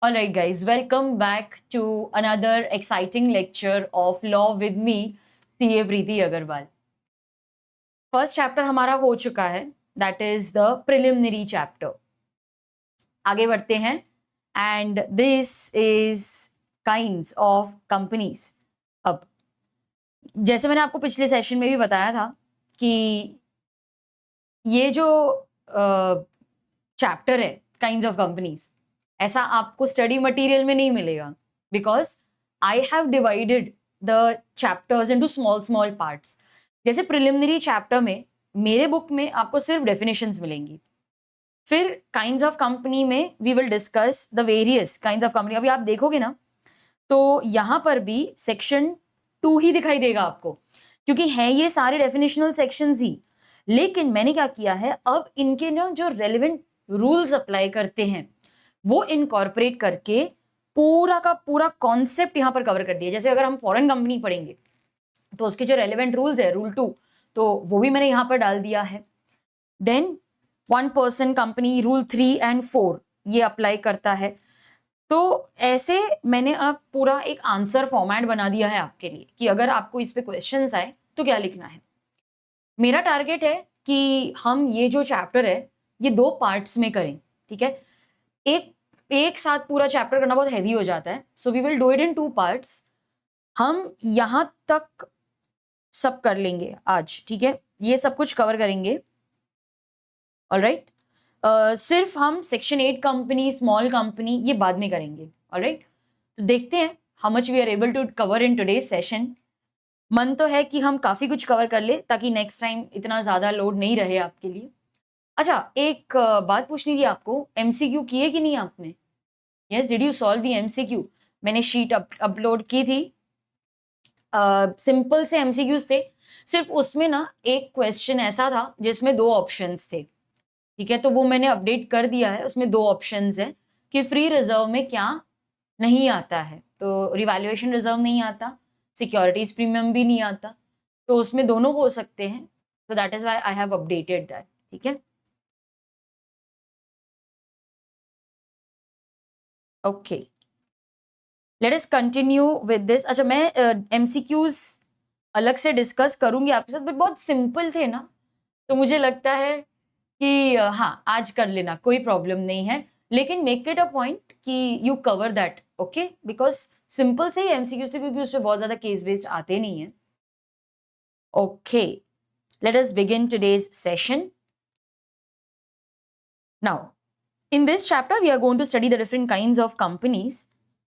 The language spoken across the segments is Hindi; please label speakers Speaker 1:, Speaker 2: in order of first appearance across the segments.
Speaker 1: All right, guys, welcome back to another exciting lecture of Law with me, CA Preeti Agarwal. First chapter हमारा हो चुका है, that is the preliminary chapter. आगे बढ़ते हैं. And this is kinds of companies. अब जैसे मैंने आपको पिछले सेशन में भी बताया था कि ये जो चैप्टर है काइंड्स ऑफ कंपनीज, ऐसा आपको स्टडी मटेरियल में नहीं मिलेगा, because I have divided the chapters into small small parts. जैसे प्रिलिमिनरी चैप्टर में मेरे बुक में आपको सिर्फ डेफिनेशंस मिलेंगी. फिर काइंड्स ऑफ कंपनी में we will discuss the various kinds of company. अभी आप देखोगे ना तो यहाँ पर भी सेक्शन 2 ही दिखाई देगा आपको, क्योंकि है ये सारे डेफिनेशनल सेक्शंस ही. लेकिन मैंने क्या किया है, अब इनके ना जो रेलिवेंट रूल्स अप्लाई करते हैं वो इनकॉर्पोरेट करके पूरा का पूरा कॉन्सेप्ट यहाँ पर कवर कर दिया. जैसे अगर हम फॉरेन कंपनी पढ़ेंगे तो उसके जो रेलिवेंट रूल्स है, रूल 2, तो वो भी मैंने यहाँ पर डाल दिया है. Then 1 person company, rule 3 and 4 ये अप्लाई करता है. तो ऐसे मैंने अब पूरा एक आंसर फॉर्मेट बना दिया है आपके लिए कि अगर आपको इस पे क्वेश्चंस आए तो क्या लिखना है. मेरा टारगेट है कि हम ये जो चैप्टर है ये 2 पार्ट्स में करें. ठीक है, एक साथ पूरा चैप्टर करना बहुत हैवी हो जाता है, so we will do it in 2 parts. हम यहां तक सब कर लेंगे आज. ठीक है, ये सब कुछ कवर करेंगे. ऑलराइट, सिर्फ हम सेक्शन 8 कंपनी, स्मॉल कंपनी ये बाद में करेंगे. ऑलराइट, तो देखते हैं how much we are able to cover in today's session. मन तो है कि हम काफी कुछ कवर कर ले ताकि नेक्स्ट टाइम इतना ज्यादा लोड नहीं रहे आपके लिए. अच्छा, एक बात पूछनी थी आपको, एमसीक्यू किए कि नहीं आपने? Yes, did you solve the MCQ? मैंने शीट अपलोड की थी. सिंपल से एमसीक्यूज थे. सिर्फ उसमें ना एक क्वेश्चन ऐसा था जिसमें 2 ऑप्शंस थे. ठीक है, तो वो मैंने अपडेट कर दिया है. उसमें 2 ऑप्शंस हैं कि फ्री रिजर्व में क्या नहीं आता है. तो रिवैल्यूएशन रिजर्व नहीं आता, सिक्योरिटीज प्रीमियम भी नहीं आता, तो उसमें दोनों हो सकते हैं. तो that is why I have updated that. ठीक है, okay, let us continue with this. अच्छा, मैं एमसीक्यूज अलग से डिस्कस करूंगी आपके साथ, बट बहुत सिंपल थे ना, तो मुझे लगता है कि हाँ, आज कर लेना, कोई प्रॉब्लम नहीं है. लेकिन मेक इट अ पॉइंट कि you cover that. Okay, because simple से ही एमसीक्यूज थे, क्योंकि उसमें बहुत ज्यादा केस बेस्ड आते नहीं है. Okay, let us begin today's session. Now in this chapter we are going to study the different kinds of companies.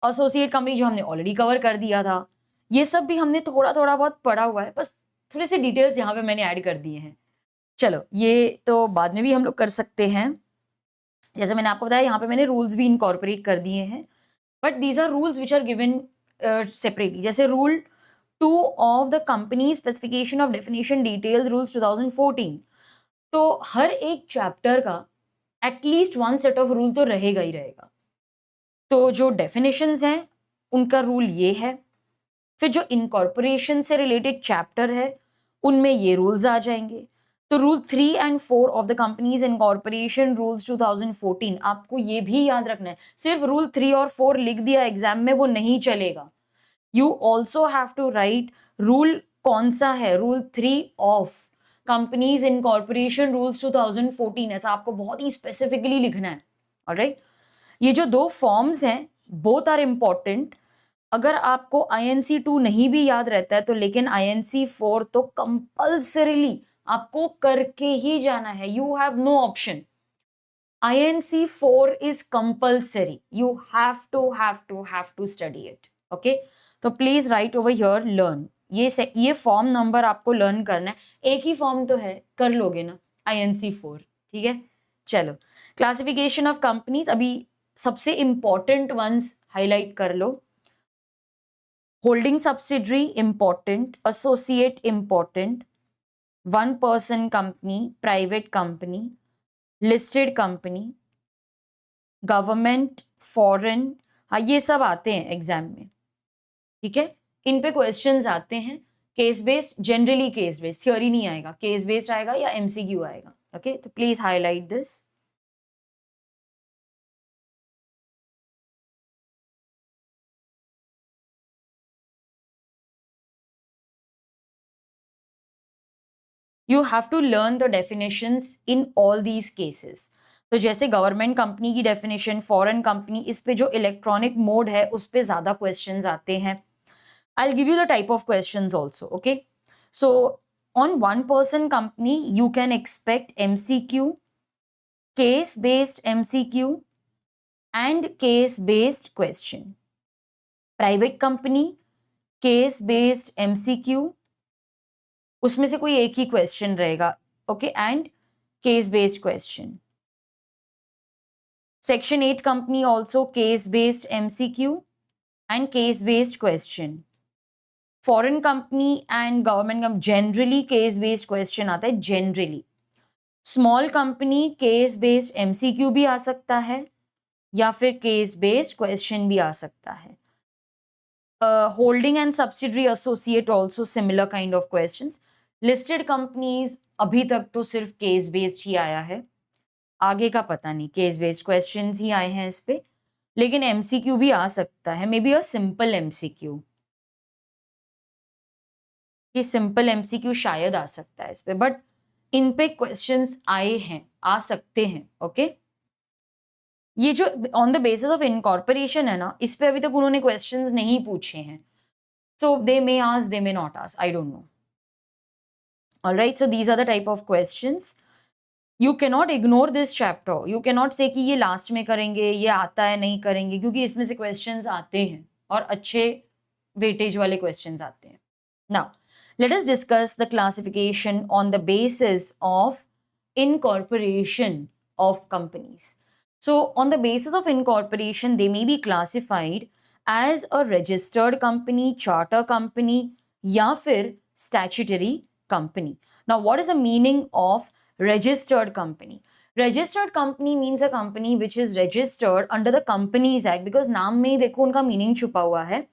Speaker 1: Associate company जो हमने ऑलरेडी कवर कर दिया था, ये सब भी हमने थोड़ा थोड़ा बहुत पढ़ा हुआ है, बस थोड़े से डिटेल्स यहाँ पे मैंने ऐड कर दिए हैं. चलो, ये तो बाद में भी हम लोग कर सकते हैं. जैसे मैंने आपको बताया, यहाँ पे मैंने रूल्स भी इनकॉर्पोरेट कर दिए हैं, but these are rules which are given separately. जैसे rule 2 of the company specification of definition details rules 2014. तो हर एक चैप्टर का एटलीस्ट 1 सेट ऑफ रूल तो रहेगा ही रहेगा. तो जो डेफिनेशंस हैं उनका रूल ये है. फिर जो इनकॉर्पोरेशन से रिलेटेड चैप्टर है उनमें ये रूल्स आ जाएंगे. तो rule 3 and 4 of the companies incorporation rules 2014, आपको ये भी याद रखना है. सिर्फ रूल 3 और 4 लिख दिया एग्जाम में वो नहीं चलेगा. You also have to write rule कौन सा है, rule 3 of companies incorporation rules 2014, ऐसा आपको बहुत ही स्पेसिफिकली लिखना है. ऑलराइट, ये जो 2 फॉर्म्स हैं बोथ आर इंपॉर्टेंट. अगर आपको INC2 नहीं भी याद रहता है तो, लेकिन INC4 तो कंपल्सरीली आपको करके ही जाना है. You have no option. INC4 is compulsory. You have to study it. Okay, तो please write over here learn. ये फॉर्म नंबर आपको लर्न करना है. एक ही फॉर्म तो है, कर लोगे ना, INC4. ठीक है, चलो, क्लासिफिकेशन ऑफ कंपनीज. अभी सबसे इंपॉर्टेंट वंस हाईलाइट कर लो. Holding subsidiary important, associate important, 1 person company, private company, listed company, government, foreign, हाँ ये सब आते हैं एग्जाम में. ठीक है, इन पे क्वेश्चंस आते हैं. Case based, generally case based, theory नहीं आएगा, केस बेस्ड आएगा या MCQ आएगा. ओके, तो please highlight this. You have to learn the definitions in all these cases. तो जैसे गवर्नमेंट कंपनी की डेफिनेशन, फॉरेन कंपनी, इस पे जो इलेक्ट्रॉनिक मोड है उस पे ज्यादा क्वेश्चंस आते हैं. I'll give you the type of questions also, okay? So on one person company you can expect MCQ, case based MCQ and case based question. Private company case based MCQ, उसमें से कोई एक ही क्वेश्चन रहेगा, okay, and case based question. Section 8 company also case based MCQ and case based question. Foreign company and government company generally case based question आता है generally. Small company case based MCQ भी आ सकता है या फिर केस बेस्ड क्वेश्चन भी आ सकता है. Holding and subsidiary associate also similar kind of questions. Listed companies अभी तक तो सिर्फ केस बेस्ड ही आया है, आगे का पता नहीं, केस बेस्ड क्वेश्चंस ही आए हैं इस पे, लेकिन MCQ भी आ सकता है, may be a simple MCQ. ये सिंपल MCQ शायद आ सकता है इस पे, बट इन पे क्वेश्चंस आए हैं, आ सकते हैं, ओके. ये जो on the basis of incorporation है ना, इस पे अभी तक उन्होंने क्वेश्चंस नहीं पूछे हैं. So they may ask, they may not ask. I don't know. All right. So these are the type of questions. You cannot ignore this chapter. You cannot say कि ये last में करेंगे, ये आता है नहीं करेंगे, क्योंकि इसमें से questions आते हैं और अच्छे weightage वाले questions आते हैं. Now, let us discuss the classification on the basis of incorporation of companies. So on the basis of incorporation, they may be classified as a registered company, charter company या फिर statutory company. Now what is the meaning of registered company? Registered company means a company which is registered under the Companies Act, because नाम में ही देखो उनका meaning छुपा हुआ है.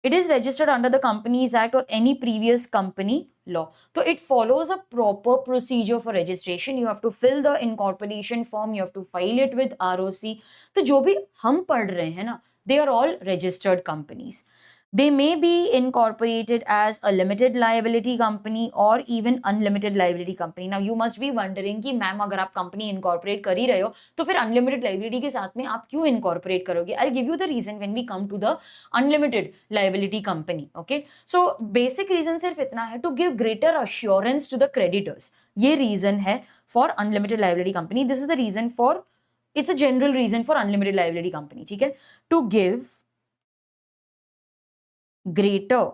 Speaker 1: It is registered under the Companies Act or any previous company law. So it follows a proper procedure for registration. You have to fill the incorporation form, you have to file it with ROC. तो जो भी हम पढ़ रहे हैं ना, they are all registered companies. They may be incorporated as a limited liability company or even unlimited liability company. Now you must be wondering कि मैम अगर आप company incorporate कर ही रहे हो तो फिर unlimited liability के साथ में आप क्यों incorporate करोगे? I'll give you the reason when we come to the unlimited liability company. Okay, so basic reason सिर्फ इतना है, to give greater assurance to the creditors. ये reason है for unlimited liability company. This is the reason for, it's a general reason for unlimited liability company. ठीक है, to give greater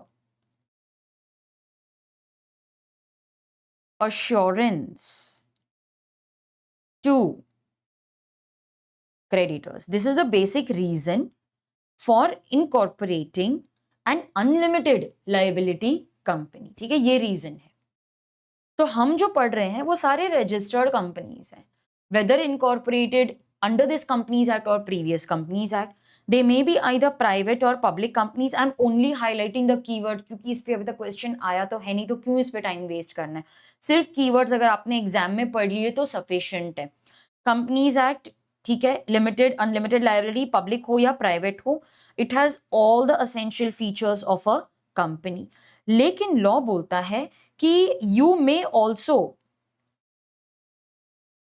Speaker 1: assurance to creditors. This is the basic reason for incorporating an unlimited liability company. ठीक है, ये reason है. तो हम जो पढ़ रहे हैं वो सारे registered companies हैं, whether incorporated under this Companies Act or previous Companies Act. They may be either private or public companies. I'm only highlighting the keywords क्योंकि इस पे अभी तक क्वेश्चन आया तो है नहीं, तो क्यों इस पे टाइम वेस्ट करना है. सिर्फ कीवर्ड्स अगर आपने एग्जाम में पढ़ लिए तो सफिशिएंट है. कंपनीज एक्ट, ठीक है, लिमिटेड अनलिमिटेड लायबिलिटी, पब्लिक हो या प्राइवेट हो, it has all the essential features of a company. लेकिन लॉ बोलता है कि you may also,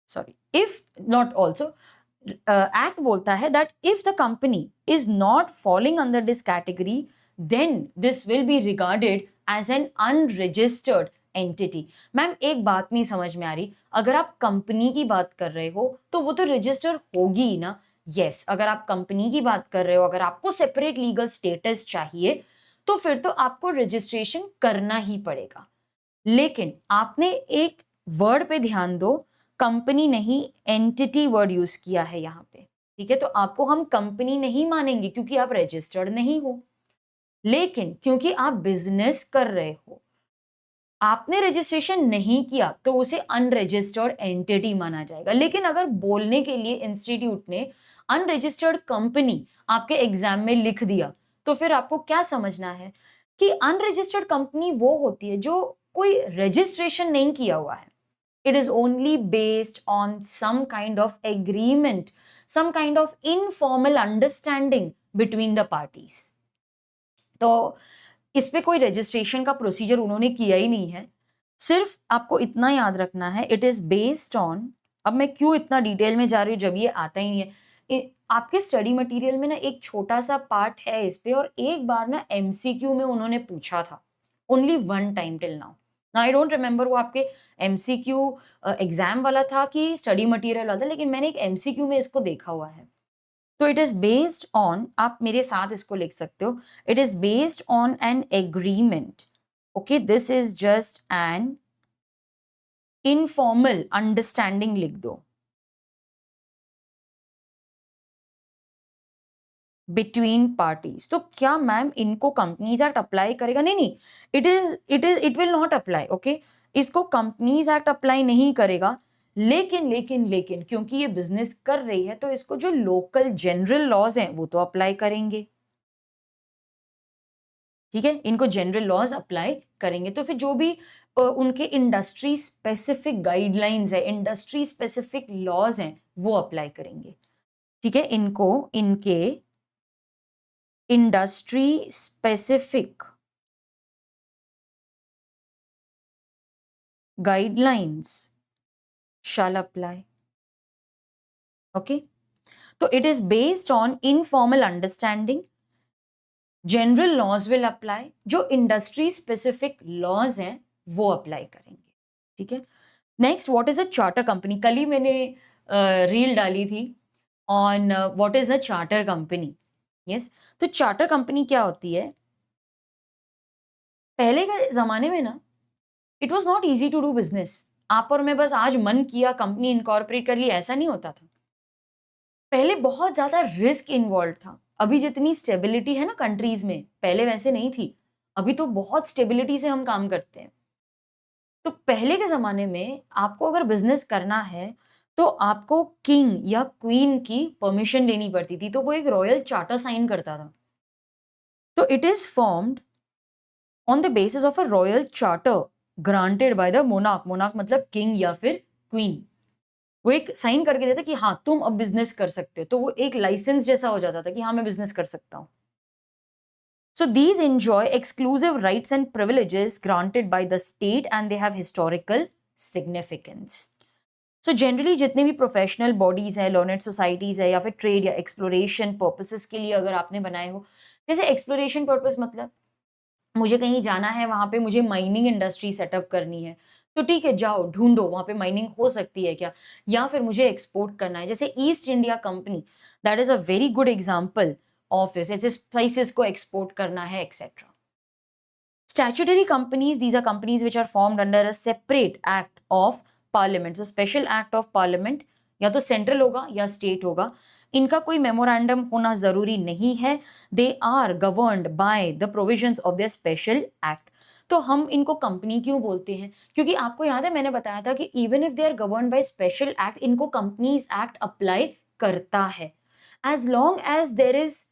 Speaker 1: sorry, if not also, act बोलता है that if the company is not falling under this category then this will be regarded as an unregistered entity. Ma'am एक बात नहीं समझ में आ रही, अगर आप कंपनी की बात कर रहे हो तो वो तो रजिस्टर होगी ना. यस, अगर आप कंपनी की बात कर रहे हो, अगर आपको सेपरेट लीगल स्टेटस चाहिए तो फिर तो आपको रजिस्ट्रेशन करना ही पड़ेगा. लेकिन आपने एक वर्ड पे ध्यान दो, कंपनी नहीं एंटिटी वर्ड यूज किया है यहाँ पे. ठीक है, तो आपको हम कंपनी नहीं मानेंगे क्योंकि आप रजिस्टर्ड नहीं हो. लेकिन क्योंकि आप बिजनेस कर रहे हो, आपने रजिस्ट्रेशन नहीं किया तो उसे अनरजिस्टर्ड एंटिटी माना जाएगा. लेकिन अगर बोलने के लिए इंस्टीट्यूट ने अनरजिस्टर्ड कंपनी आपके एग्जाम में लिख दिया तो फिर आपको क्या समझना है कि अनरजिस्टर्ड कंपनी वो होती है जो कोई रजिस्ट्रेशन नहीं किया हुआ है. It is only based on some kind of agreement, some kind of informal understanding between the parties. तो इस पे कोई रजिस्ट्रेशन का प्रोसीजर उन्होंने किया ही नहीं है. सिर्फ आपको इतना याद रखना है, इट इज बेस्ड ऑन, अब मैं क्यों इतना डिटेल में जा रही हूँ जब ये आता ही नहीं है, आपके स्टडी मटेरियल में ना एक छोटा सा पार्ट है इस पे, और एक बार ना एमसीक्यू में उन्होंने पूछा था, only one time till now. I don't remember वो आपके एमसीक्यू एग्जाम वाला था कि स्टडी मटेरियल वाला था, लेकिन मैंने एक एमसीक्यू में इसको देखा हुआ है। तो इट इज बेस्ड ऑन, आप मेरे साथ इसको लिख सकते हो, it is based on an agreement. Okay, this is just an informal understanding, लिख दो, बिटवीन पार्टीज। तो क्या मैम इनको कंपनीज एक्ट अप्लाई करेगा? नहीं नहीं, it will not apply. Okay, इसको कंपनीज एक्ट अप्लाई नहीं करेगा, लेकिन क्योंकि ये बिजनेस कर रही है तो इसको जो लोकल जनरल लॉज हैं वो तो अप्लाई करेंगे। ठीक है, इनको जनरल लॉज अप्लाई करेंगे, तो फिर जो भी उनके इंडस्ट्री स्पेसिफिक गाइडलाइंस है, इंडस्ट्री स्पेसिफिक लॉज हैं, वो अप्लाई करेंगे। ठीक है, इनको इनके industry specific guidelines shall apply. Okay, तो it is based on informal understanding, general laws will apply, जो इंडस्ट्री स्पेसिफिक लॉज हैं वो अप्लाई करेंगे। ठीक है, next, what is a charter company? कल ही मैंने रील डाली थी on what is a charter company. Yes, तो चार्टर कंपनी क्या होती है? पहले के जमाने में ना, it was not easy to do business. आप और मैं बस आज मन किया कंपनी इनकॉर्पोरेट कर ली, ऐसा नहीं होता था। पहले बहुत ज्यादा रिस्क इन्वॉल्व था। अभी जितनी स्टेबिलिटी है ना कंट्रीज में, पहले वैसे नहीं थी। अभी तो बहुत स्टेबिलिटी से हम काम करते हैं। तो पहले के जमाने में आपको अगर बिजनेस करना है तो आपको किंग या क्वीन की परमिशन लेनी पड़ती थी, तो वो एक रॉयल चार्टर साइन करता था। तो it is formed on the basis of a royal charter granted by the monarch. Monarch मतलब किंग या फिर क्वीन। वो एक साइन करके देता कि हाँ तुम अब बिजनेस कर सकते हो, तो वो एक लाइसेंस जैसा हो जाता था कि हाँ मैं बिजनेस कर सकता हूं। So these enjoy exclusive rights and privileges granted by the state and they have historical significance. So generally जितने भी प्रोफेशनल बॉडीज हैं, लर्नेड सोसाइटीज है, या फिर ट्रेड या एक्सप्लोरेशन पर्पसेस के लिए अगर आपने बनाए हो, जैसे एक्सप्लोरेशन पर्पस मतलब मुझे कहीं जाना है, वहां पे मुझे माइनिंग इंडस्ट्री सेटअप करनी है, तो ठीक है जाओ ढूंढो वहां पे माइनिंग हो सकती है क्या, या फिर मुझे एक्सपोर्ट करना है, जैसे east India company, that is a very good example of this, ऐसे स्पाइसेस को एक्सपोर्ट करना है etcetera. Statutory companies, these are companies which are formed under a separate act of parliament. So special act of parliament या तो सेंट्रल होगा या स्टेट होगा, इनका कोई मेमोरेंडम होना जरूरी नहीं है। They are governed by the provisions of the special act. तो हम इनको कंपनी क्यों बोलते हैं? क्योंकि आपको याद है मैंने बताया था कि even if they are governed by special act, इनको कंपनीज एक्ट अप्लाई करता है, as long as there is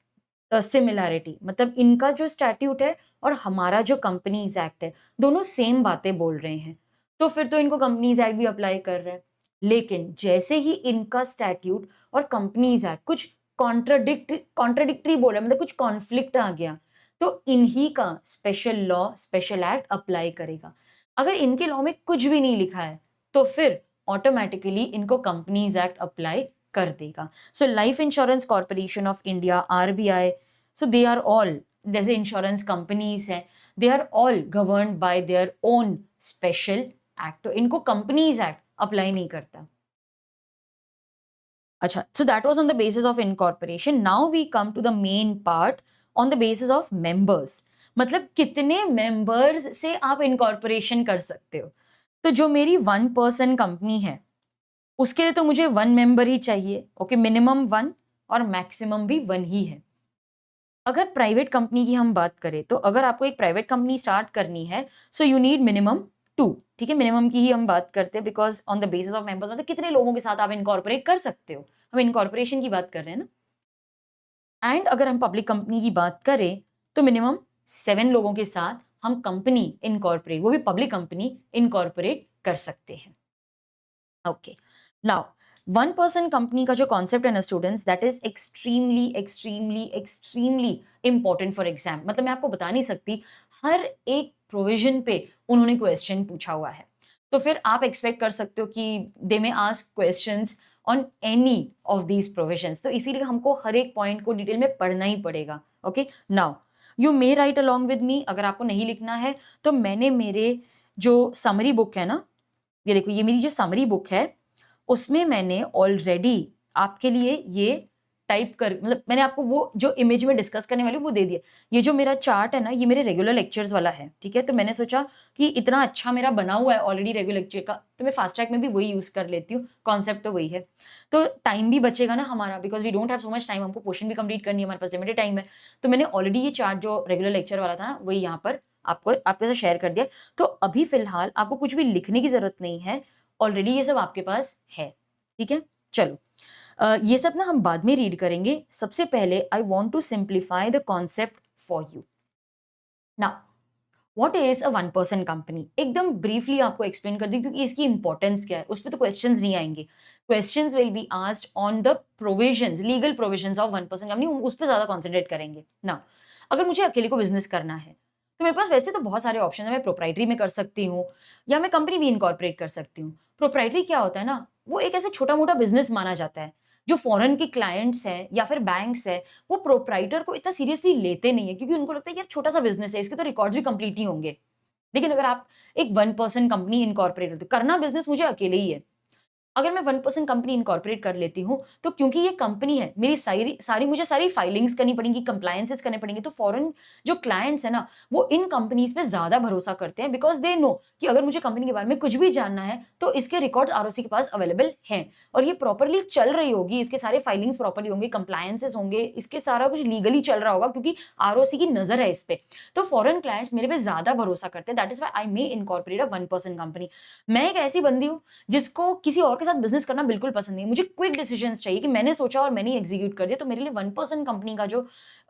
Speaker 1: similarity. मतलब इनका जो स्टैट्यूट है और हमारा जो कंपनीज एक्ट है, दोनों सेम बातें बोल रहे हैं, तो फिर तो इनको कंपनीज एक्ट भी अप्लाई कर रहे हैं। लेकिन जैसे ही इनका स्टैट्यूट और कंपनीज एक्ट कुछ कॉन्ट्राडिक्टरी बोल रहा है, मतलब कुछ कॉन्फ्लिक्ट आ गया, तो इन्हीं का special law, special act apply करेगा। अगर इनके लॉ में कुछ भी नहीं लिखा है तो फिर ऑटोमेटिकली इनको कंपनीज एक्ट अप्लाई कर देगा। So life insurance corporation of India, RBI, so they are all, जैसे इंश्योरेंस कंपनीज हैं, they are all governed by their own special act, तो इनको कंपनीज एक्ट अप्लाई नहीं करता। अच्छा, so that was on the basis of incorporation. Now we come to the main part on the basis of members. मतलब कितने members से आप incorporation कर सकते हो। तो जो मेरी 1 person कंपनी है उसके लिए तो मुझे 1 member ही चाहिए। ओके, मिनिमम 1 और मैक्सिमम भी 1 ही है। अगर प्राइवेट कंपनी की हम बात करें तो अगर आपको एक प्राइवेट कंपनी स्टार्ट करनी है, सो यू नीड मिनिमम 2। ठीक है, मिनिमम की ही हम बात करते हैं, because on the basis of members, मतलब कितने लोगों के साथ आप इनकॉर्पोरेट कर सकते हो, हम इनकॉर्पोरेशन की बात कर रहे हैं ना। एंड अगर हम पब्लिक कंपनी की बात करें तो मिनिमम 7 लोगों के साथ हम कंपनी इनकॉर्पोरेट, वो भी पब्लिक कंपनी इनकॉर्पोरेट कर सकते हैं। ओके, नाउ 1 person कंपनी का जो कॉन्सेप्ट है ना students, that is extremely extremely extremely important for exam. मतलब मैं आपको बता नहीं सकती, हर एक प्रोविजन पे उन्होंने क्वेश्चन पूछा हुआ है, तो फिर आप एक्सपेक्ट कर सकते हो कि they may ask questions on any of these provisions. तो इसीलिए हमको हर एक पॉइंट को डिटेल में पढ़ना ही पड़ेगा। Okay, now you may right along with me. अगर आपको नहीं लिखना है तो मैंने मेरे जो समरी बुक है ना, ये देखो, ये मेरी जो समरी बुक है उसमें मैंने ऑलरेडी आपके लिए ये टाइप कर, मतलब मैंने आपको वो जो इमेज में डिस्कस करने वाली वो दे दिया। ये जो मेरा चार्ट है ना, ये मेरे रेगुलर लेक्चर्स वाला है, ठीक है। तो मैंने सोचा कि इतना अच्छा मेरा बना हुआ है ऑलरेडी रेगुलर लेक्चर का, तो मैं फास्ट ट्रैक में भी वही यूज कर लेती हूँ। कॉन्सेप्ट तो वही है, तो टाइम भी बचेगा ना हमारा, because we don't have so much time. हमको पोर्शन भी कंप्लीट करनी है, हमारे पास लिमिटेड टाइम है। तो मैंने ऑलरेडी ये चार्ट जो रेगुलर लेक्चर वाला था ना, वही यहाँ पर आपको आपके साथ शेयर कर दिया। तो अभी फिलहाल आपको कुछ भी लिखने की जरूरत नहीं है, ऑलरेडी ये सब आपके पास है, ठीक है। चलो, ये सब ना हम बाद में रीड करेंगे। सबसे पहले I want to simplify the concept for you. Now what is a 1% company, एकदम ब्रीफली आपको एक्सप्लेन कर दी, क्योंकि इसकी इंपॉर्टेंस क्या है उस पर तो क्वेश्चंस नहीं आएंगे। Questions will be asked on the provisions, legal provisions of 1% company, उस पर ज्यादा कॉन्सेंट्रेट करेंगे ना। अगर मुझे अकेले को बिजनेस करना है तो मेरे पास वैसे तो बहुत सारे ऑप्शन है। मैं प्रोप्राइटरी में कर सकती हूँ या मैं कंपनी भी इनकॉर्पोरेट कर सकती हूँ। प्रोप्राइटरी क्या होता है ना, वो एक ऐसे छोटा मोटा बिजनेस माना जाता है। जो फॉरेन के क्लाइंट्स हैं या फिर बैंक्स है, वो प्रोप्राइटर को इतना सीरियसली लेते नहीं है, क्योंकि उनको लगता है यार छोटा सा बिजनेस है, इसके तो रिकॉर्ड्स भी कंप्लीट नहीं होंगे। लेकिन अगर आप एक 1% कंपनी इनकॉर्पोरेट होते, करना बिजनेस मुझे अकेले ही है, अगर मैं 1% कंपनी इनकॉर्पोरेट कर लेती हूँ, तो क्योंकि ये कंपनी है मेरी, सारी सारी मुझे सारी फाइलिंग्स करनी पड़ेंगी, कंप्लायंसेस करने पड़ेंगे। तो फॉरेन जो क्लाइंट्स है ना, वो इन कंपनीज पे ज्यादा भरोसा करते हैं, बिकॉज दे नो कि अगर मुझे कंपनी के बारे में कुछ भी जानना है तो इसके रिकॉर्ड्स आरओसी के पास अवेलेबल हैं, और ये प्रॉपरली चल रही होगी, इसके सारे फाइलिंग्स प्रॉपरली होंगे, कंप्लायंसेस होंगे, इसके सारा कुछ लीगली चल रहा होगा, क्योंकि आरओसी की नजर है इस पे। तो फॉरेन क्लाइंट्स मेरे पे ज्यादा भरोसा करते हैं। That is why I may incorporate a 1% company. मैं एक ऐसी बंदी हूँ जिसको किसी और के साथ बिजनेस करना बिल्कुल पसंद नहीं है। मुझे क्विक डिसीजंस चाहिए कि मैंने सोचा और मैंने एग्जीक्यूट कर दिया। तो मेरे लिए 1% कंपनी का जो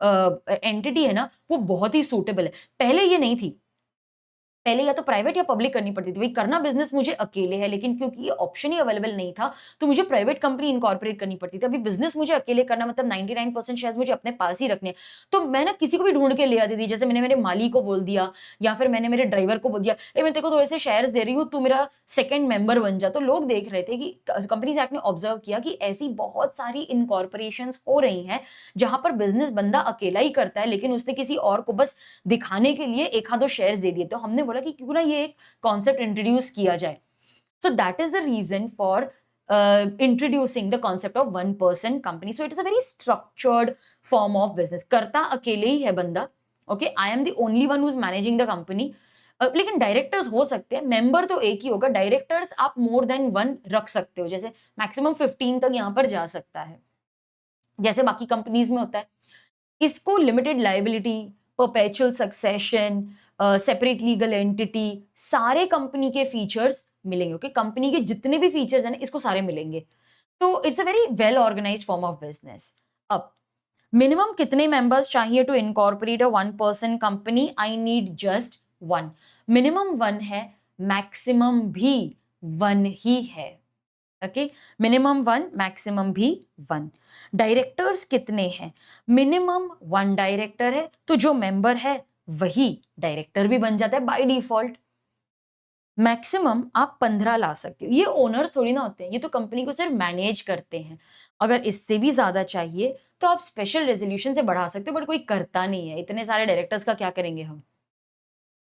Speaker 1: एंटिटी है ना, वो बहुत ही सूटेबल है। पहले ये नहीं थी, पहले या तो प्राइवेट या पब्लिक करनी पड़ती थी। भाई करना बिजनेस मुझे अकेले है, लेकिन क्योंकि ये ऑप्शन ही अवेलेबल नहीं था, तो मुझे प्राइवेट कंपनी इनकॉर्पोरेट करनी पड़ती थी। अभी बिजनेस मुझे अकेले करना मतलब 99% शेयर्स मुझे अपने पास ही रखने हैं। तो मैं ना किसी को भी ढूंढ के ले आती थी, जैसे मैंने मेरे माली को बोल दिया या फिर मैंने मेरे ड्राइवर को बोल दिया, ए मैं तेरे को थोड़े से शेयर्स दे रही हूँ, तू मेरा सेकंड मेंबर बन जा। तो लोग देख रहे थे कि कंपनीज एक्ट ने ऑब्जर्व किया कि ऐसी बहुत सारी इनकॉर्पोरेशन हो रही हैं जहां पर बिजनेस बंदा अकेला ही करता है, लेकिन उसने किसी और को बस दिखाने के लिए एक आधो शेयर्स दे दिए। तो हमने बोला कि क्यों ना ये एक कॉन्सेप्ट इंट्रोड्यूस किया जाए। So that is the reason for introducing the concept of 1% company. So it is a very structured form of business. करता अकेले ही है बंदा, okay? I am the only one who is managing the company. लेकिन डायरेक्टर्स हो सकते हैं, मेंबर तो एक ही होगा। डायरेक्टर्स आप मोर देन 1 रख सकते हो, जैसे मैक्सिमम 15 तक यहाँ पर जा सकता है, जैसे बाकी कंपनीज में होता है। इसको limited liability, perpetual succession, separate legal entity, सारे कंपनी के फीचर्स मिलेंगे। ओके, कंपनी के जितने भी फीचर्स हैं ना, इसको सारे मिलेंगे। तो it's a very well organised form of business. अब मिनिमम कितने मेंबर्स चाहिए to incorporate a 1% company? I need just 1। Minimum 1 है, मैक्सिमम भी 1 ही है। ओके, मिनिमम 1, मैक्सिमम भी 1। डायरेक्टर्स कितने हैं? मिनिमम 1 डायरेक्टर है, तो जो मेंबर है वही डायरेक्टर भी बन जाता है बाय डिफॉल्ट। मैक्सिमम आप 15 ला सकते हो। ये ओनर्स थोड़ी ना होते हैं, ये तो कंपनी को सिर्फ मैनेज करते हैं। अगर इससे भी ज्यादा चाहिए तो आप स्पेशल रेजोल्यूशन से बढ़ा सकते हो, बट कोई करता नहीं है। इतने सारे डायरेक्टर्स का क्या करेंगे हम?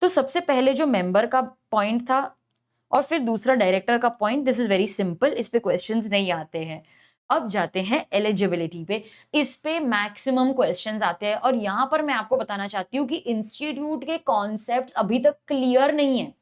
Speaker 1: तो सबसे पहले जो मेंबर का पॉइंट था और फिर दूसरा डायरेक्टर का point, this is very simple, इस पे क्वेश्चंस नहीं आते हैं। अब जाते हैं एलिजिबिलिटी पे। इस पे मैक्सिमम क्वेश्चंस आते हैं, और यहां पर मैं आपको बताना चाहती हूँ कि इंस्टीट्यूट के कॉन्सेप्ट्स अभी तक क्लियर नहीं है।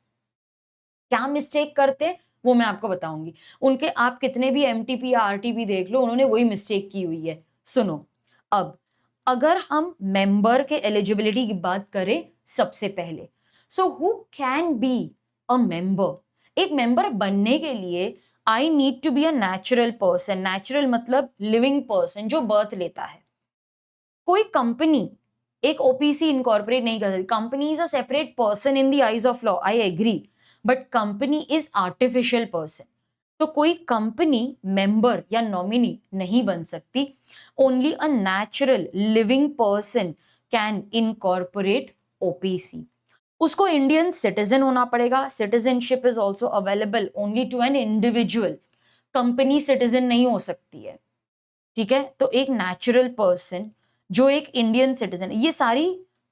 Speaker 1: क्या मिस्टेक करते वो मैं आपको बताऊंगी। उनके आप कितने भी एमटीपी या आरटीपी देख लो, उन्होंने वही मिस्टेक की हुई है। सुनो, अब अगर हम मेंबर के एलिजिबिलिटी की बात करें सबसे पहले, so who can be a member? एक मेंबर बनने के लिए I need to be a natural person. Natural मतलब लिविंग पर्सन, जो बर्थ लेता है। कोई कंपनी एक ओपीसी इनकॉर्पोरेट नहीं कर सकती। Company is a separate person in the eyes of law, I agree, but company is artificial person. तो कोई कंपनी मेंबर या नॉमिनी नहीं बन सकती। Only a natural living person can incorporate OPC. उसको इंडियन सिटीजन होना पड़ेगा। Citizenship is also available only to an individual, company citizen नहीं हो सकती है, ठीक है। तो एक नेचुरल पर्सन जो एक इंडियन सिटीजन, ये सारी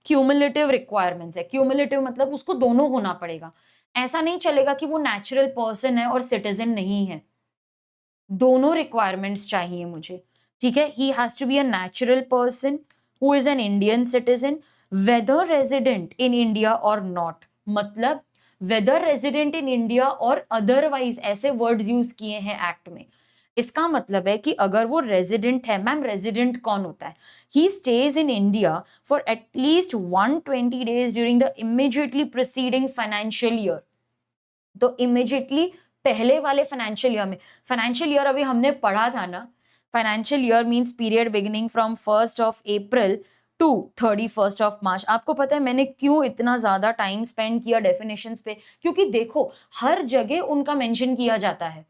Speaker 1: क्यूमुलेटिव रिक्वायरमेंट्स है। क्यूमुलेटिव मतलब उसको दोनों होना पड़ेगा, ऐसा नहीं चलेगा कि वो नेचुरल पर्सन है और सिटीजन नहीं है, दोनों रिक्वायरमेंट्स चाहिए मुझे, ठीक है। He has to be a natural person who is an Indian citizen whether resident in India और नॉट, मतलब वेदर रेजिडेंट इन इंडिया और अदरवाइज ऐसे वर्ड्स यूज किए हैं एक्ट में। इसका मतलब है कि अगर वो रेजिडेंट है, मैम रेजिडेंट कौन होता है, he stays in India for at least 120 days during the immediately preceding financial year. तो इमीडिएटली पहले वाले फाइनेंशियल ईयर में, फाइनेंशियल ईयर अभी हमने पढ़ा था ना, financial year means period beginning from 1st of April to 31st of March। आपको पता है मैंने क्यों इतना ज्यादा टाइम स्पेंड किया डेफिनेशंस पे, क्योंकि देखो हर जगह उनका मेंशन किया जाता है।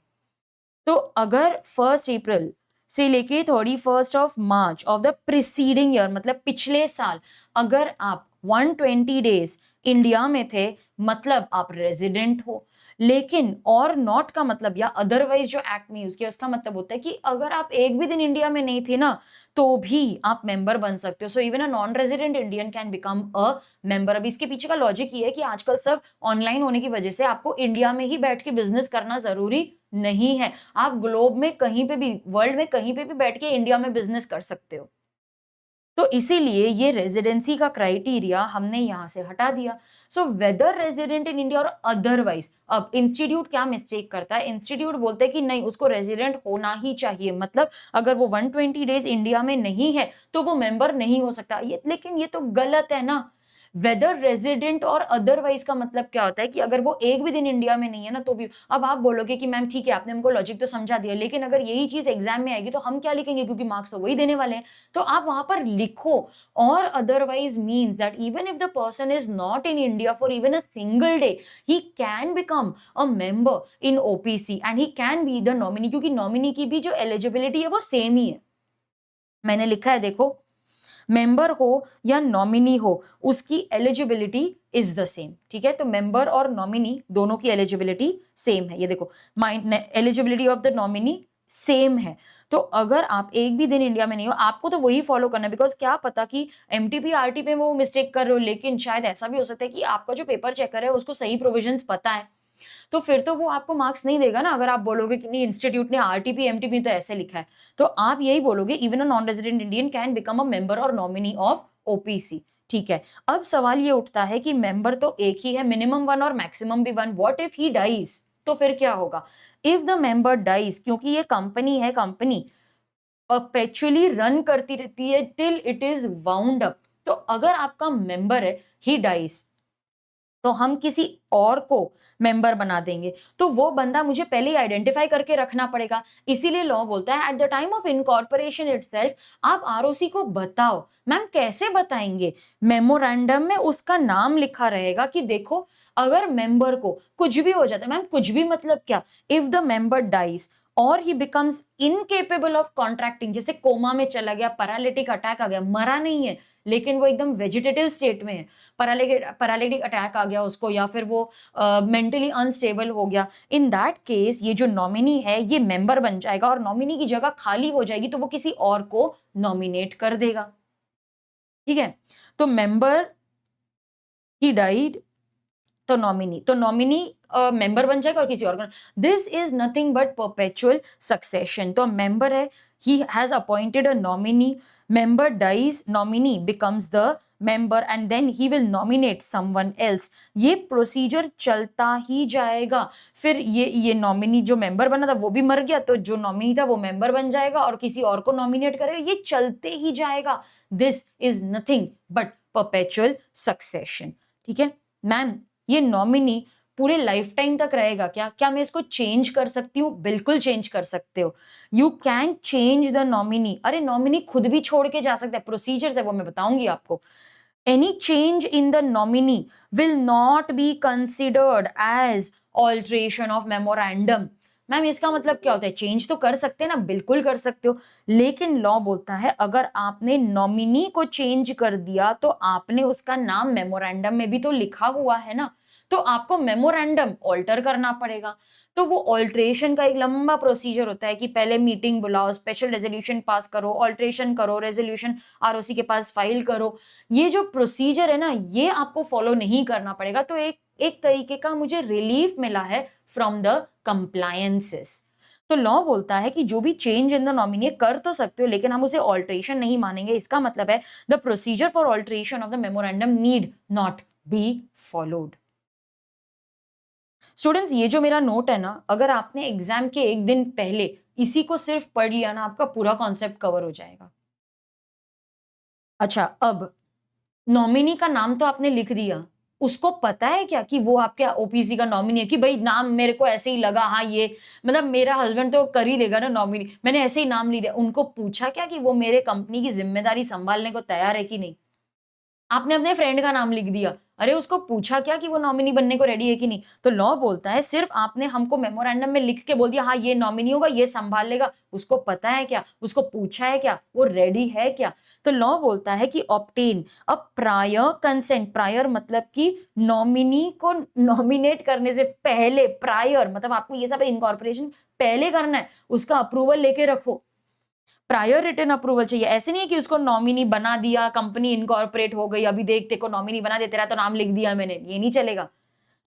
Speaker 1: तो अगर 1st April से लेके 31st of March of the preceding year, मतलब पिछले साल, अगर आप 120 days इंडिया में थे, मतलब आप रेजिडेंट हो। लेकिन और नॉट का मतलब या अदरवाइज जो एक्ट में यूज किया उसका मतलब होता है कि अगर आप एक भी दिन इंडिया में नहीं थे ना, तो भी आप मेंबर बन सकते हो। So even a non resident Indian can become a member. अभी इसके पीछे का लॉजिक ये है कि आजकल सब ऑनलाइन होने की वजह से आपको इंडिया में ही बैठ के बिजनेस करना जरूरी नहीं है, आप ग्लोब में कहीं पे भी, वर्ल्ड में कहीं पे भी बैठ के इंडिया में बिजनेस कर सकते हो। तो इसीलिए ये रेजिडेंसी का क्राइटेरिया हमने यहां से हटा दिया। So whether resident in India और अदरवाइज, अब इंस्टीट्यूट क्या मिस्टेक करता है, इंस्टीट्यूट बोलते हैं कि नहीं उसको रेजिडेंट होना ही चाहिए, मतलब अगर वो 120 डेज इंडिया में नहीं है तो वो मेंबर नहीं हो सकता। ये लेकिन ये तो गलत है ना। वेदर रेजिडेंट और अदरवाइज का मतलब क्या होता है कि अगर वो एक भी दिन इंडिया में नहीं है ना तो भी। अब आप बोलोगे कि मैम ठीक है आपने हमको लॉजिक तो समझा दिया, लेकिन अगर यही चीज एग्जाम में आएगी तो हम क्या लिखेंगे, क्योंकि मार्क्स तो वही देने वाले हैं। तो आप वहां पर लिखो और otherwise means that even if the person is not in India for even a single day, he can become a member in OPC and he can be the nominee, क्योंकि नॉमिनी की भी जो एलिजिबिलिटी है वो सेम ही है। मैंने लिखा है देखो, मेंबर हो या नॉमिनी हो उसकी एलिजिबिलिटी इज द सेम, ठीक है। तो मेंबर और नॉमिनी दोनों की एलिजिबिलिटी सेम है। ये देखो, eligibility of the nominee same है। तो अगर आप एक भी दिन इंडिया में नहीं हो, आपको तो वही फॉलो करना है, बिकॉज क्या पता कि एमटीपी आरटी पे वो मिस्टेक कर रहे हो, लेकिन शायद ऐसा भी हो सकता है कि आपका जो पेपर चेकर है उसको सही प्रोविजंस पता है, तो फिर तो वो आपको मार्क्स नहीं देगा ना। अगर आप बोलोगे कि नहीं इंस्टीट्यूट ने आरटीपी एमटीपी तो ऐसे लिखा है, तो आप यही बोलोगे even a non resident Indian can become a member or nominee of OPC, ठीक है। अब सवाल ये उठता है कि मेंबर तो एक ही है, मिनिमम वन और मैक्सिमम भी one, what if he dies, तो फिर क्या होगा। इफ द मेंबर डाइज, क्योंकि ये कंपनी है, कंपनी परपेचुअली रन करती रहती है till it is wound up. तो अगर आपका मेंबर है, ही डाइज, तो हम किसी और को मेंबर बना देंगे, तो वो बंदा मुझे पहले ही आइडेंटिफाई करके रखना पड़ेगा। इसीलिए लॉ बोलता है at the time of incorporation itself आप आरओसी को बताओ। मैम कैसे बताएंगे, मेमोरेंडम में उसका नाम लिखा रहेगा कि देखो अगर मेंबर को कुछ भी हो जाता है, मैम कुछ भी मतलब क्या, इफ द मेंबर डाइज और ही बिकम्स इनकेपेबल ऑफ कॉन्ट्रैक्टिंग, जैसे कोमा में चला गया, पैरालिटिक अटैक आ गया, मरा नहीं है लेकिन वो एकदम वेजिटेटिव स्टेट में है, पैरालिटिक अटैक आ गया उसको, या फिर वो मेंटली अनस्टेबल हो गया, इन दैट केस ये जो नॉमिनी है ये मेंबर बन जाएगा और नॉमिनी की जगह खाली हो जाएगी तो वो किसी और को नॉमिनेट कर देगा, ठीक है। तो मेंबर ही डाइड, तो नॉमिनी मेंबर बन जाएगा और किसी और को। This is nothing but perpetual succession. तो मेंबर है, he has appointed a nominee, member dies, nominee becomes the member and then he will nominate someone else। ये प्रोसीजर चलता ही जाएगा। फिर ये नॉमिनी जो मेंबर बना था वो भी मर गया, तो जो नॉमिनी था वो मेंबर बन जाएगा और किसी और को नॉमिनेट करेगा, ये चलते ही जाएगा। This is nothing but perpetual succession, ठीक है। मैम ये नॉमिनी पूरे लाइफ टाइम तक रहेगा क्या, क्या मैं इसको चेंज कर सकती हूँ, बिल्कुल चेंज कर सकते हो, you can change the nominee. अरे नॉमिनी खुद भी छोड़ के जा सकता है, प्रोसीजर्स है वो मैं बताऊंगी आपको। Any change in the nominee will not be considered as alteration of memorandum. Ma'am इसका मतलब क्या होता है? चेंज तो कर सकते हैं ना, बिल्कुल कर सकते हो, लेकिन लॉ बोलता है अगर आपने नॉमिनी को चेंज कर दिया तो आपने उसका नाम मेमोरेंडम में भी तो लिखा हुआ है ना, तो आपको मेमोरेंडम ऑल्टर करना पड़ेगा। तो वो ऑल्ट्रेशन का एक लंबा प्रोसीजर होता है कि पहले मीटिंग बुलाओ, स्पेशल रेजोल्यूशन पास करो, ऑल्ट्रेशन करो, रेजोल्यूशन आरओसी के पास फाइल करो। ये जो प्रोसीजर है ना, ये आपको फॉलो नहीं करना पड़ेगा। तो एक एक तरीके का मुझे रिलीफ मिला है फ्रॉम द कंप्लायंसेस। तो लॉ बोलता है कि जो भी चेंज इन द नॉमिनी कर तो सकते हो, लेकिन हम उसे ऑल्ट्रेशन नहीं मानेंगे। इसका मतलब है the procedure for alteration of the memorandum need not be followed. Students, ये जो मेरा नोट है ना, अगर आपने एग्जाम के एक दिन पहले इसी को सिर्फ पढ़ लिया ना, आपका पूरा कॉन्सेप्ट कवर हो जाएगा। अच्छा, अब नॉमिनी का नाम तो आपने लिख दिया, उसको पता है क्या कि वो आपके ओपीसी का नॉमिनी है? कि भाई नाम मेरे को ऐसे ही लगा, हाँ ये मतलब मेरा हस्बैंड तो कर ही देगा ना नॉमिनी, मैंने ऐसे ही नाम लिया। उनको पूछा क्या कि वो मेरे कंपनी की जिम्मेदारी संभालने को तैयार है कि नहीं? आपने अपने फ्रेंड का नाम लिख दिया, अरे उसको पूछा क्या कि वो नॉमिनी बनने को रेडी है कि नहीं? तो लॉ बोलता है सिर्फ आपने हमको मेमोरेंडम में लिख के बोल दिया हाँ ये नॉमिनी होगा, ये संभाल लेगा, उसको पता है क्या? उसको पूछा है क्या? वो रेडी है क्या? तो लॉ बोलता है कि ऑब्टेन अ प्रायर कंसेंट। प्रायर मतलब कि नॉमिनी को नॉमिनेट करने से पहले, प्रायर मतलब आपको ये सब इनकॉर्पोरेशन पहले करना है, उसका अप्रूवल लेके रखो। प्रायर रिटन अप्रूवल चाहिए। ऐसे नहीं है कि उसको नॉमिनी बना दिया, कंपनी इनकॉर्पोरेट हो गई, अभी देख तेरे को नॉमिनी बना दे, तेरा तो नाम लिख दिया मैंने, ये नहीं चलेगा।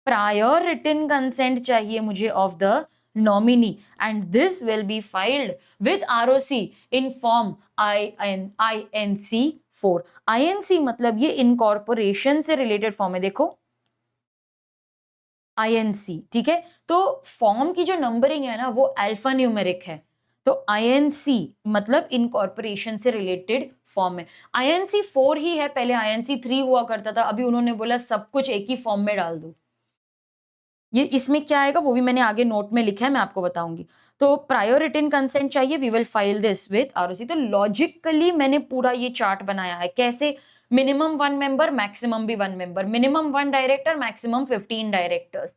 Speaker 1: प्रायर रिटन कंसेंट चाहिए मुझे of the nominee, and this will be filed with ROC in form INC 4। INC मतलब ये इनकॉर्पोरेशन से रिलेटेड फॉर्म है, देखो INC, ठीक है। तो फॉर्म की जो नंबरिंग है ना, वो अल्फा न्यूमेरिक है। तो INC मतलब इनकॉर्पोरेशन से रिलेटेड फॉर्म है। INC 4 ही है, पहले INC 3 हुआ करता था, अभी उन्होंने बोला सब कुछ एक ही फॉर्म में डाल दो। ये इसमें क्या आएगा वो भी मैंने आगे नोट में लिखा है, मैं आपको बताऊंगी। तो प्रायर रिटन कंसेंट चाहिए, we will file this with ROC. तो लॉजिकली मैंने पूरा ये चार्ट बनाया है, कैसे? मिनिमम 1 मेंबर, मैक्सिमम भी 1 member, minimum 1 director, maximum 15 directors.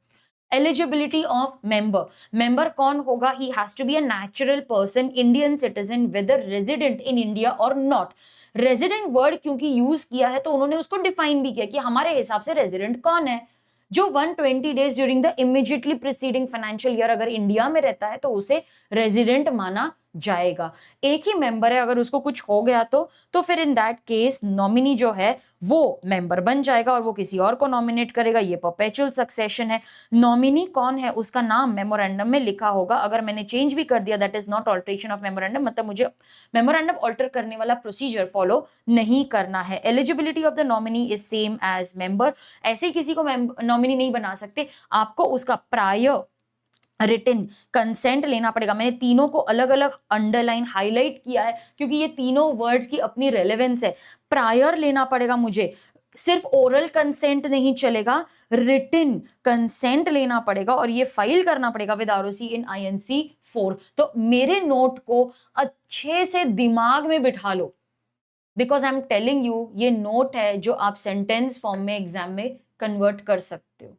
Speaker 1: Eligibility of member, member कौन होगा? He has to be a natural person, Indian citizen, whether resident in India और नॉट। रेजिडेंट वर्ड क्योंकि यूज किया है तो उन्होंने उसको डिफाइन भी किया कि हमारे हिसाब से रेजिडेंट कौन है? जो 120 days during the immediately preceding financial year अगर इंडिया में रहता है तो उसे रेजिडेंट माना जाएगा। एक ही मेंबर है, अगर उसको कुछ हो गया तो फिर इन दैट केस नॉमिनी जो है वो मेंबर बन जाएगा और वो किसी और को नॉमिनेट करेगा। ये परपेचुअल सक्सेशन है। नॉमिनी कौन है उसका नाम मेमोरेंडम में लिखा होगा। अगर मैंने चेंज भी कर दिया, that is not alteration of memorandum, मतलब मुझे मेमोरेंडम ऑल्टर करने वाला प्रोसीजर फॉलो नहीं करना है। Eligibility of the nominee is same as member. ऐसे ही किसी को नॉमिनी नहीं बना सकते, आपको उसका प्रायर रिटन कंसेंट लेना पड़ेगा। मैंने तीनों को अलग अलग अंडरलाइन हाईलाइट किया है क्योंकि ये तीनों वर्ड्स की अपनी रेलेवेंस है। प्रायर लेना पड़ेगा मुझे, सिर्फ ओरल कंसेंट नहीं चलेगा, रिटन कंसेंट लेना पड़ेगा और ये फाइल करना पड़ेगा विद आरओसी इन INC 4। तो मेरे नोट को अच्छे से दिमाग में बिठा लो, because I am telling you ये नोट है जो आप सेंटेंस फॉर्म में एग्जाम में कन्वर्ट कर सकते हो।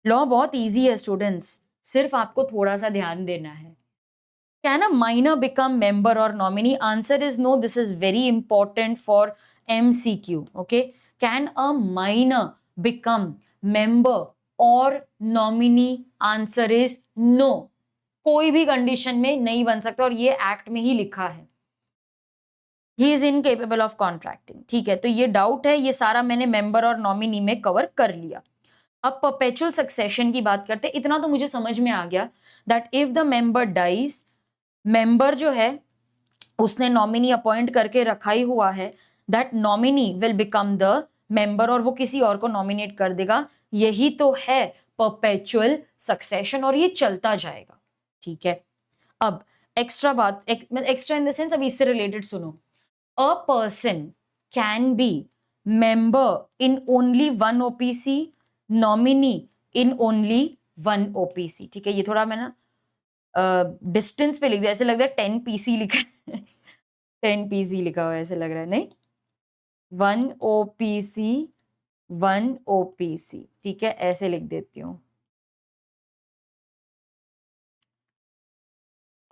Speaker 1: लॉ बहुत इजी है स्टूडेंट्स, सिर्फ आपको थोड़ा सा ध्यान देना है। Can a minor become member or nominee? Answer is no. This is very important for MCQ। Okay, can a minor become member or nominee? Answer is no. कोई भी कंडीशन में नहीं बन सकता और ये एक्ट में ही लिखा है। He is incapable of contracting. ठीक है, तो ये डाउट है, ये सारा मैंने मेंबर और नॉमिनी में कवर कर लिया। अब परपेचुअल सक्सेशन की बात करते हैं। इतना तो मुझे समझ में आ गया that if the member dies, member जो है उसने नॉमिनी अपॉइंट करके रखा ही हुआ है, that nominee will become the member और वो किसी और को नॉमिनेट कर देगा। यही तो है परपेचुअल सक्सेशन और ये चलता जाएगा। ठीक है, अब एक्स्ट्रा बात, एक्स्ट्रा इन द सेंस, अभी इससे रिलेटेड सुनो। अ person can be member in only 1 OPC, nominee in only 1 OPC। ठीक है, ये थोड़ा मैं ना डिस्टेंस पे लिख दिया, ऐसे लग रहा है 10 PC लिखा है 10 PC लिखा हुआ है ऐसे लग रहा है, नहीं 1 OPC 1 OPC। ठीक है, ऐसे लिख देती हूँ।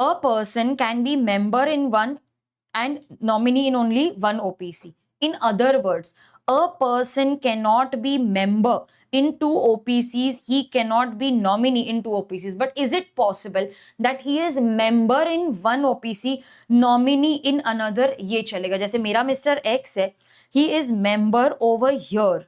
Speaker 1: a person can be member in one and nominee in only one OPC. In other words, a person cannot be member in two OPCs, he cannot be nominee in two OPCs. But is it possible that he is member in one OPC, nominee in another? ये चलेगा. जैसे मेरा Mr. X है, he is member over here,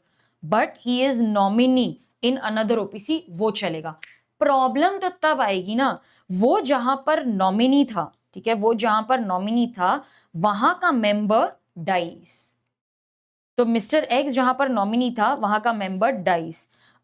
Speaker 1: but he is nominee in another OPC, वो चलेगा. प्रॉब्लम तो तब आएगी ना, वो जहां पर नॉमिनी था, ठीक है, वो जहां पर नॉमिनी था वहां का मेंबर डाइस. तो मिस्टर एक्स जहां पर नॉमिनी था वहां का मेंबर डाइस.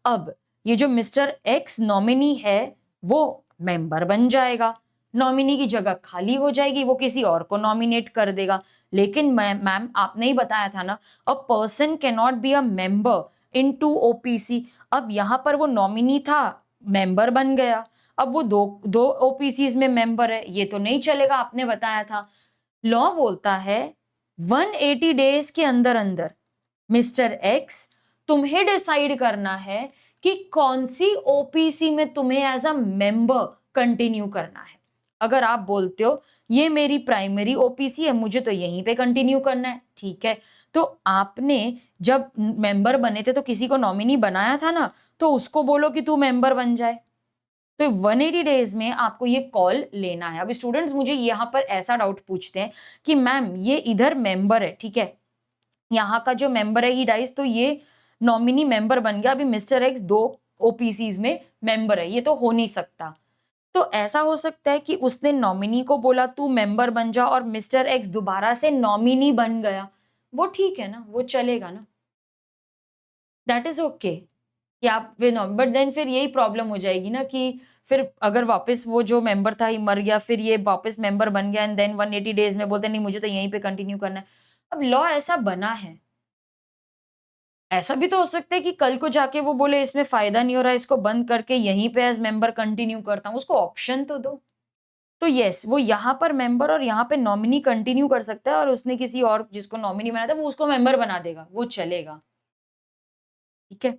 Speaker 1: अब ये जो मिस्टर एक्स नॉमिनी है वो मेंबर बन जाएगा, नॉमिनी की जगह खाली हो जाएगी, वो किसी और को नॉमिनेट कर देगा. लेकिन मैम आपने ही बताया था ना, a person can not be a member in two OPC. अब यहां पर वो नॉमिनी था, मेंबर बन गया, अब वो दो दो ओपीसीज में मेंबर है, ये तो नहीं चलेगा, आपने बताया था. लॉ बोलता है 180 डेज के अंदर अंदर मिस्टर एक्स तुम्हें डिसाइड करना है कि कौन सी ओपीसी में तुम्हें एज अ मेंबर कंटिन्यू करना है. अगर आप बोलते हो ये मेरी प्राइमरी ओपीसी है, मुझे तो यहीं पे कंटिन्यू करना है, ठीक है, तो आपने जब मेंबर बने थे तो किसी को नॉमिनी बनाया था ना, तो उसको बोलो कि तू मेंबर बन जाए. तो 180 डेज में आपको ये कॉल लेना है. अभी स्टूडेंट्स मुझे यहाँ पर ऐसा डाउट पूछते हैं कि मैम ये इधर मेंबर है, ठीक है, यहाँ का जो मेंबर है ही डाइस, तो ये नॉमिनी मेंबर बन गया, अभी मिस्टर एक्स दो ओपीसीज में मेंबर है, ये तो हो नहीं सकता. तो ऐसा हो सकता है कि उसने नॉमिनी को बोला तू मेंबर बन जा और मिस्टर एक्स दोबारा से नॉमिनी बन गया, वो ठीक है ना, वो चलेगा ना, दैट इज ओके कि आप फिर बट देन फिर यही प्रॉब्लम हो जाएगी ना कि फिर अगर वापस वो जो मेंबर था ही मर गया, फिर ये वापस मेंबर बन गया एंड देन 180 डेज में बोलते नहीं मुझे तो यहीं पे कंटिन्यू करना है. अब लॉ ऐसा बना है, ऐसा भी तो हो सकता है कि कल को जाके वो बोले इसमें फायदा नहीं हो रहा, इसको बंद करके यहीं पे एज मेंबर कंटिन्यू करता हूँ, उसको ऑप्शन तो दो. तो यस, वो यहाँ पर मेंबर और यहाँ पे नॉमिनी कंटिन्यू कर सकता है और उसने किसी और जिसको नॉमिनी बनाया था वो उसको मेंबर बना देगा, वो चलेगा, ठीक है.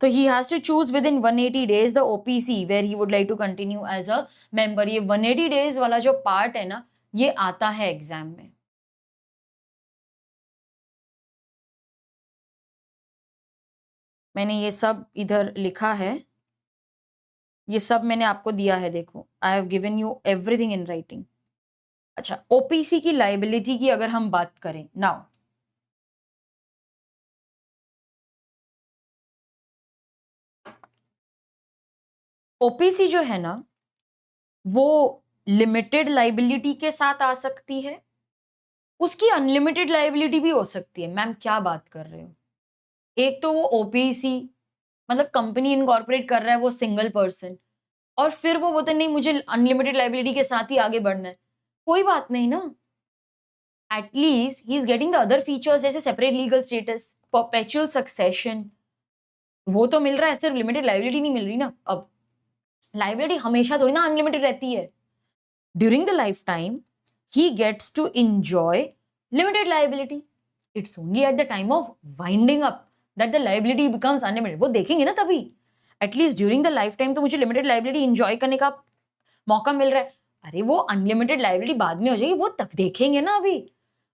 Speaker 1: तो he has to choose within 180 days the OPC where he would like to continue as a member. ये 180 days वाला जो पार्ट है ना, ये आता है एग्जाम में. मैंने ये सब इधर लिखा है, ये सब मैंने आपको दिया है, देखो I have given you everything in writing. अच्छा, ओपीसी की लाइबिलिटी की अगर हम बात करें नाउ, ओपीसी जो है ना वो लिमिटेड लाइबिलिटी के साथ आ सकती है, उसकी अनलिमिटेड लाइबिलिटी भी हो सकती है. मैम क्या बात कर रहे हो, एक तो वो ओपीसी मतलब कंपनी इनकॉर्पोरेट कर रहा है वो सिंगल पर्सन, और फिर वो बोलते नहीं मुझे अनलिमिटेड लाइबिलिटी के साथ ही आगे बढ़ना है. कोई बात नहीं ना, at least he is getting the other features जैसे separate legal status, perpetual succession, वो तो मिल रहा है, सिर्फ लिमिटेड लाइबिलिटी नहीं मिल रही ना. अब लाइबिलिटी हमेशा थोड़ी ना अनलिमिटेड रहती है. During the life time he gets to enjoy limited liability. It's only at the time of winding up that the liability becomes unlimited. वो देखेंगे ना तभी. At least during the life time तो मुझे लिमिटेड लाइबिलिटी इंजॉय करने का मौका मिल रहा है. अरे वो अनलिमिटेड लाइबिलिटी बाद में हो जाएगी, वो तब देखेंगे ना. अभी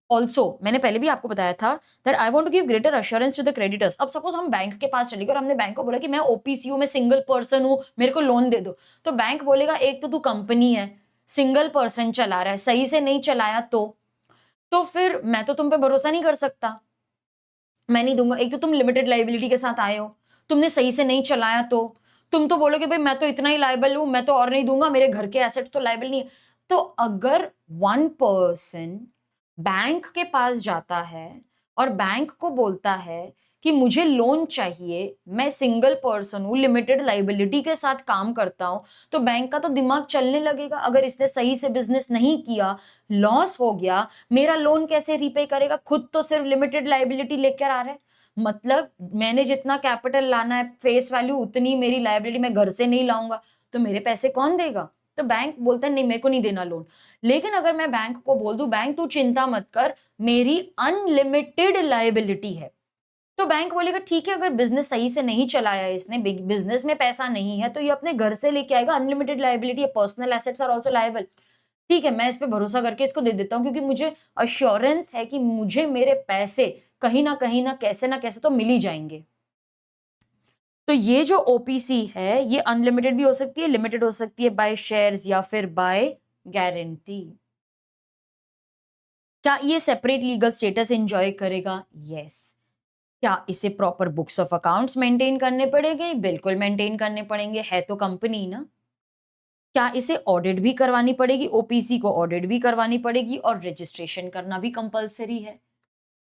Speaker 1: ऑल्सो मैंने पहले भी आपको बताया था that I want to give greater assurance to the creditors. अब सपोज हम बैंक के पास चले गए और हमने बैंक को बोला कि मैं ओपीसी हूं, मैं सिंगल पर्सन हूं, मेरे को लोन दे दो, तो बैंक बोलेगा एक तो तू कंपनी है, सिंगल पर्सन चला रहा है, सही से नहीं चलाया तो फिर मैं तो तुम पे भरोसा नहीं कर सकता, मैं नहीं दूंगा. एक तो तुम लिमिटेड लाइबिलिटी के साथ आए हो, तुमने सही से नहीं चलाया, तो तुम तो बोलोगे भाई मैं तो इतना ही लाइबल हूं, मैं तो और नहीं दूंगा, मेरे घर के एसेट्स तो लाइबल नहीं है. तो अगर वन पर्सन बैंक के पास जाता है और बैंक को बोलता है कि मुझे लोन चाहिए, मैं सिंगल पर्सन हूं, लिमिटेड लाइबिलिटी के साथ काम करता हूं, तो बैंक का तो दिमाग चलने लगेगा. अगर इसने सही से बिजनेस नहीं किया, लॉस हो गया, मेरा लोन कैसे रीपे करेगा, खुद तो सिर्फ लिमिटेड लाइबिलिटी लेकर आ रहा है, मतलब मैंने जितना कैपिटल लाना है फेस वैल्यू उतनी मेरी लाइबिलिटी, मैं घर से नहीं लाऊंगा, तो मेरे पैसे कौन देगा. तो बैंक बोलता है नहीं मेरे को नहीं देना लोन. लेकिन अगर मैं बैंक को बोल दूं बैंक तू चिंता मत कर, मेरी अनलिमिटेड लाइबिलिटी है, तो बैंक बोलेगा ठीक है, अगर बिजनेस सही से नहीं चलाया इसने, बिजनेस में पैसा नहीं है, तो ये अपने घर से लेके आएगा, अनलिमिटेड लाइबिलिटी है, personal assets are also liable. ठीक है, मैं इस पे भरोसा करके इसको दे देता हूँ क्योंकि मुझे अश्योरेंस है कि मुझे मेरे पैसे कहीं ना कैसे तो मिल ही जाएंगे। तो ये जो ओपीसी है ये अनलिमिटेड भी हो सकती है, लिमिटेड हो सकती है बाय शेयर्स या फिर बाय गारंटी। क्या ये सेपरेट लीगल स्टेटस एंजॉय करेगा? यस। क्या इसे proper books of accounts maintain करने पड़ेंगे? बिल्कुल मेंटेन करने पड़ेंगे, है तो कंपनी ना। क्या इसे ऑडिट भी करवानी पड़ेगी? ओपीसी को ऑडिट भी करवानी पड़ेगी और रजिस्ट्रेशन करना भी कंपलसरी है।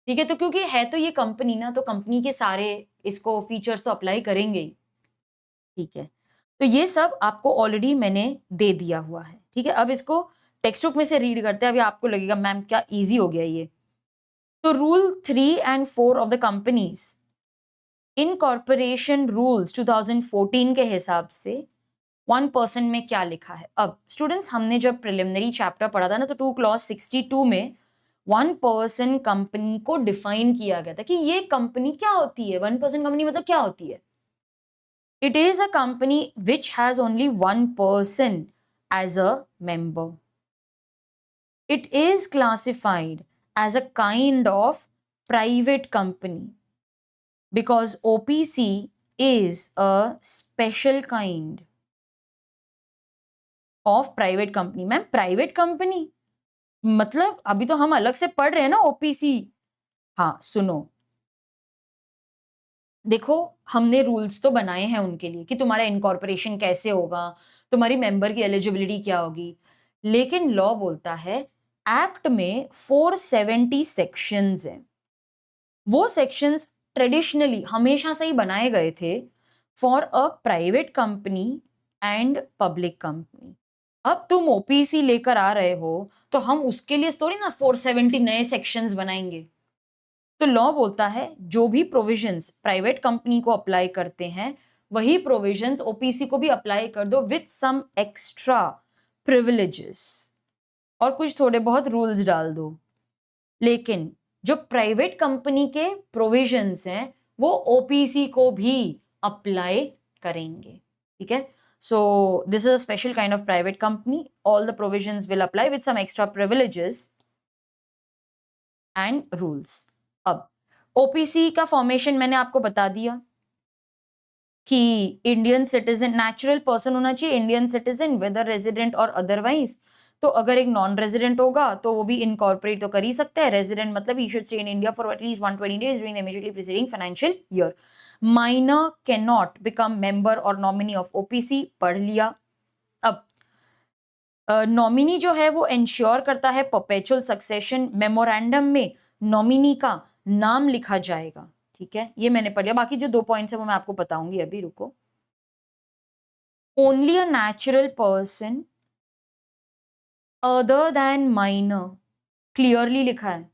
Speaker 1: ठीक है, तो क्योंकि है तो ये कंपनी ना, तो कंपनी के सारे इसको फीचर्स तो अप्लाई करेंगे ही। ठीक है, तो ये सब आपको ऑलरेडी मैंने दे दिया हुआ है। ठीक है, अब इसको टेक्स्ट बुक में से रीड करते हैं। अभी आपको लगेगा मैम क्या इजी हो गया ये। तो rule 3 and 4 of the companies incorporation rules 2014 के हिसाब से 1% में क्या लिखा है? अब स्टूडेंट्स, हमने जब प्रिलिमिनरी चैप्टर पढ़ा था ना, तो 2 क्लॉज 62 में 1% कंपनी को डिफाइन किया गया था कि ये कंपनी क्या होती है। 1% कंपनी मतलब क्या होती है? It is a company which has only 1% as a member. It is classified as a kind of private company because OPC is a special kind of private company. Ma'am private company मतलब अभी तो हम अलग से पढ़ रहे हैं ना ओपीसी। हाँ सुनो, देखो हमने रूल्स तो बनाए हैं उनके लिए कि तुम्हारा इनकॉर्पोरेशन कैसे होगा, तुम्हारी मेंबर की एलिजिबिलिटी क्या होगी, लेकिन लॉ बोलता है, एक्ट में 470 सेक्शंस हैं। वो सेक्शंस ट्रेडिशनली हमेशा से ही बनाए गए थे for a private company and public company. अब तुम ओपीसी लेकर आ रहे हो तो हम उसके लिए थोड़ी ना 470 नए सेक्शंस बनाएंगे। तो लॉ बोलता है जो भी प्रोविजंस प्राइवेट कंपनी को अप्लाई करते हैं वही प्रोविजंस ओपीसी को भी अप्लाई कर दो विथ सम एक्स्ट्रा प्रिविलेजेस, और कुछ थोड़े बहुत रूल्स डाल दो। लेकिन जो प्राइवेट कंपनी के प्रोविजंस हैं वो ओपीसी को भी अप्लाई करेंगे। ठीक है, so this is a special kind of private company, all the provisions will apply with some extra privileges and rules. अब ओपीसी का फॉर्मेशन मैंने आपको बता दिया कि इंडियन सिटीजन, नेचुरल पर्सन होना चाहिए, इंडियन सिटीजन वेदर रेजिडेंट और अदरवाइज। तो अगर एक नॉन रेजिडेंट होगा तो वो भी इनकॉर्पोरेट तो कर ही सकता है। रेजिडेंट मतलब he should stay in India for at least 120 days during the immediately preceding financial year. Minor can not become member or nominee of OPC, पढ़ लिया। अब नॉमिनी जो है वो इंश्योर करता है परपेचुअल सक्सेशन। मेमोरेंडम में नॉमिनी का नाम लिखा जाएगा। ठीक है, ये मैंने पढ़ लिया। बाकी जो 2 पॉइंट्स है वो मैं आपको बताऊंगी, अभी रुको। Only a natural person other than minor, clearly लिखा है।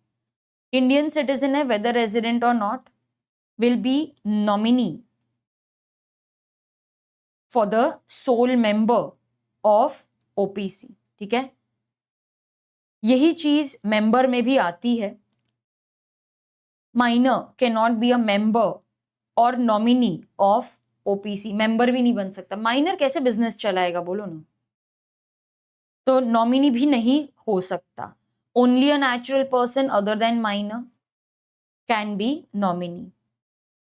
Speaker 1: इंडियन सिटीजन है वेदर रेजिडेंट और not, will be nominee for the sole member of OPC. ठीक है, यही चीज मेंबर में भी आती है। Minor can not be a member or nominee of OPC, member भी नहीं बन सकता। माइनर कैसे बिजनेस चलाएगा बोलो ना, तो नॉमिनी भी नहीं हो सकता। Only a natural person other than minor can be nominee.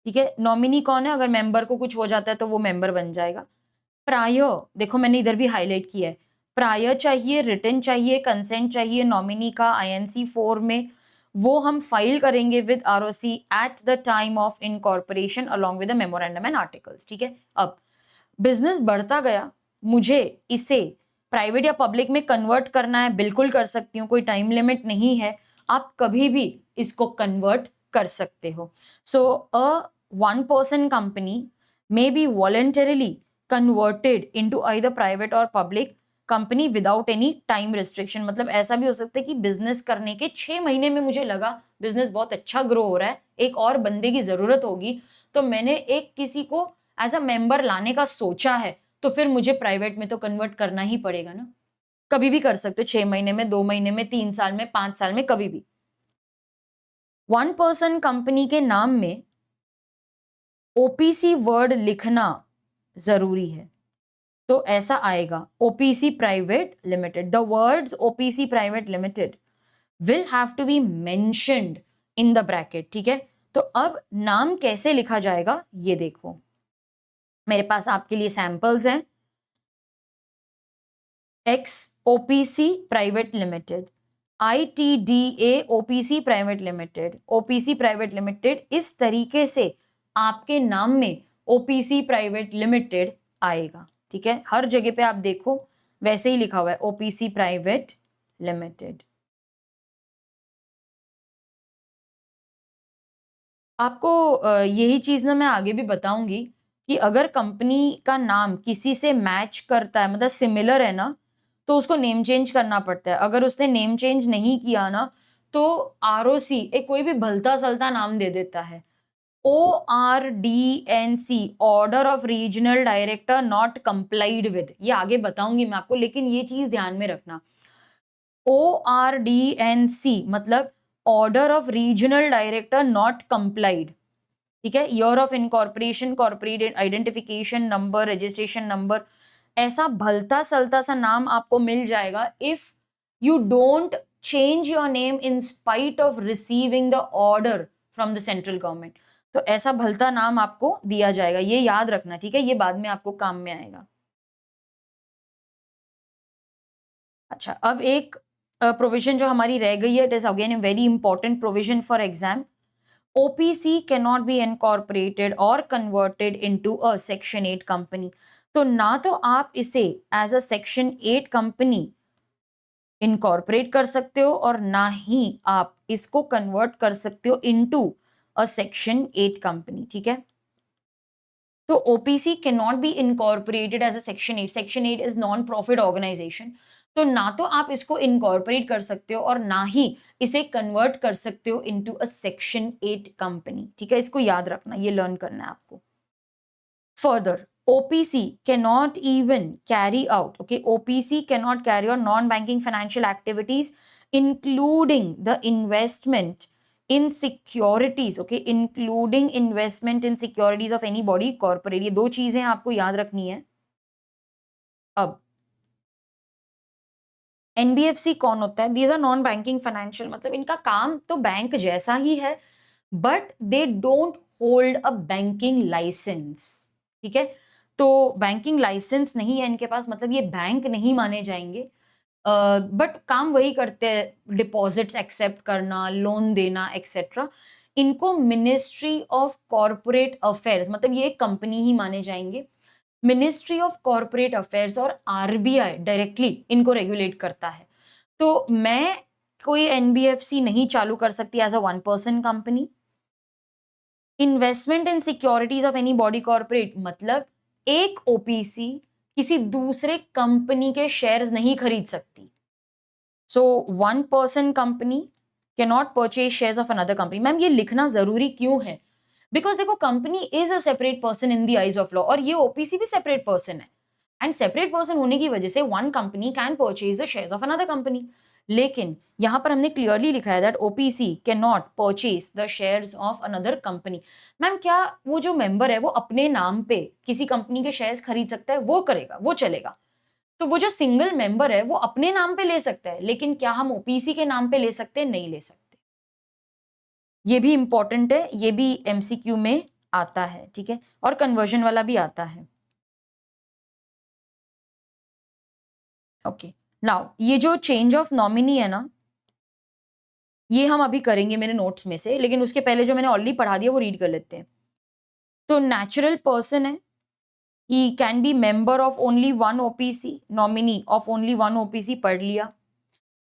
Speaker 1: ठीक है, नॉमिनी कौन है? अगर मेंबर को कुछ हो जाता है तो वो मेंबर बन जाएगा। प्रायर, देखो मैंने इधर भी हाईलाइट किया है, प्रायर चाहिए, रिटन चाहिए, कंसेंट चाहिए नॉमिनी का आईएनसी 4 में। वो हम फाइल करेंगे with ROC at the time of incorporation along with the memorandum and articles. ठीक है, अब बिजनेस बढ़ता गया, मुझे इसे प्राइवेट या पब्लिक में कन्वर्ट करना है, बिल्कुल कर सकती हूँ, कोई टाइम लिमिट नहीं है। आप कभी भी इसको कन्वर्ट कर सकते हो। सो अ 1% company may be voluntarily converted into either private or public company without any time restriction। मतलब ऐसा भी हो सकता है कि बिजनेस करने के 6 महीने में मुझे लगा बिजनेस बहुत अच्छा ग्रो हो रहा है, एक और बंदे की जरूरत होगी, तो मैंने एक किसी को एज अ मेंबर लाने का सोचा है, तो फिर मुझे प्राइवेट में तो कन्वर्ट करना ही पड़ेगा ना। कभी भी कर सकते हो, 6 महीने में, 2 महीने में, 3 साल में, 5 साल में, कभी भी। 1% कंपनी के नाम में ओपीसी वर्ड लिखना जरूरी है। तो ऐसा आएगा OPC private limited, the words OPC private limited will have to be mentioned in the bracket, ठीक है। तो अब नाम कैसे लिखा जाएगा ये देखो, मेरे पास आपके लिए सैंपल्स हैं। X OPC private limited, ITDA OPC private limited, OPC private limited, इस तरीके से आपके नाम में ओपीसी प्राइवेट लिमिटेड आएगा, ठीक है। हर जगह पे आप देखो वैसे ही लिखा हुआ है ओपीसी प्राइवेट लिमिटेड। आपको यही चीज ना मैं आगे भी बताऊंगी कि अगर कंपनी का नाम किसी से मैच करता है, मतलब सिमिलर है ना, तो उसको नेम चेंज करना पड़ता है। अगर उसने नेम चेंज नहीं किया ना, तो ROC एक कोई भी भलता सलता नाम दे देता है। ORDNC, order of regional director not complied with, ये आगे बताऊंगी मैं आपको, लेकिन ये चीज ध्यान में रखना। ORDNC मतलब order of regional director not complied, ठीक है। Year of incorporation, corporate identification number, registration number, ऐसा भलता सलता सा नाम आपको मिल जाएगा if you don't change your name in spite of receiving the order from the central government. तो ऐसा भलता नाम आपको दिया जाएगा, ये याद रखना, ठीक है। ये बाद में आपको काम में आएगा। अच्छा, अब एक प्रोविजन जो हमारी रह गई है, it is again a very important provision for exam. OPC cannot be incorporated or converted into a Section 8 company. तो ना तो आप इसे as a Section 8 company incorporate कर सकते हो और ना ही आप इसको कन्वर्ट कर सकते हो इनटू अ Section 8 कंपनी, ठीक है। तो OPC cannot be incorporated as a Section 8. Section 8 is non-profit organization. तो ना तो आप इसको इनकॉर्पोरेट कर सकते हो और ना ही इसे कन्वर्ट कर सकते हो इनटू अ Section 8 कंपनी, ठीक है। इसको याद रखना, ये लर्न करना है आपको। Further, OPC cannot even carry out, okay, OPC cannot carry out non-banking financial activities including the investment in securities, okay, including investment in securities of any body corporate। ये दो चीजें आपको याद रखनी है। अब NBFC कौन होता है? These are non banking financial, मतलब इनका काम तो बैंक जैसा ही है, but they don't hold a banking licence, ठीक है। तो बैंकिंग लाइसेंस नहीं है इनके पास, मतलब ये बैंक नहीं माने जाएंगे, बट काम वही करते हैं, डिपॉजिट्स एक्सेप्ट करना, लोन देना, एक्सेट्रा। इनको मिनिस्ट्री ऑफ कॉर्पोरेट अफेयर्स, मतलब ये एक कंपनी ही माने जाएंगे। मिनिस्ट्री ऑफ कॉर्पोरेट अफेयर्स और RBI डायरेक्टली इनको रेगुलेट करता है। तो मैं कोई NBFC नहीं चालू कर सकती as a 1 person company. Investment in securities of any body corporate, मतलब एक OPC किसी दूसरे कंपनी के शेयर्स नहीं खरीद सकती। सो 1 person company can not purchase shares of another company. Ma'am ये लिखना जरूरी क्यों है? बिकॉज देखो, company is a separate person in the eyes of law, और ये OPC भी सेपरेट पर्सन है, एंड सेपरेट पर्सन होने की वजह से one company can purchase the shares of another company. लेकिन यहां पर हमने क्लियरली लिखा है that OPC can not purchase the shares of another company. Ma'am क्या वो जो मेंबर है वो अपने नाम पे किसी कंपनी के शेयर्स खरीद सकता है? वो करेगा, वो चलेगा। तो वो जो सिंगल मेंबर है वो अपने नाम पे ले सकता है, लेकिन क्या हम OPC के नाम पे ले सकते हैं? नहीं ले सकते। ये भी इंपॉर्टेंट है, ये भी MCQ में आता है, ठीक है, और कन्वर्जन वाला भी आता है। ओके, नाउ ये जो चेंज ऑफ नॉमिनी है ना, ये हम अभी करेंगे मेरे नोट्स में से, लेकिन उसके पहले जो मैंने ऑलरेडी पढ़ा दिया वो रीड कर लेते हैं। तो नेचुरल पर्सन है, he can be member of only 1 OPC, nominee of only 1 OPC, पढ़ लिया।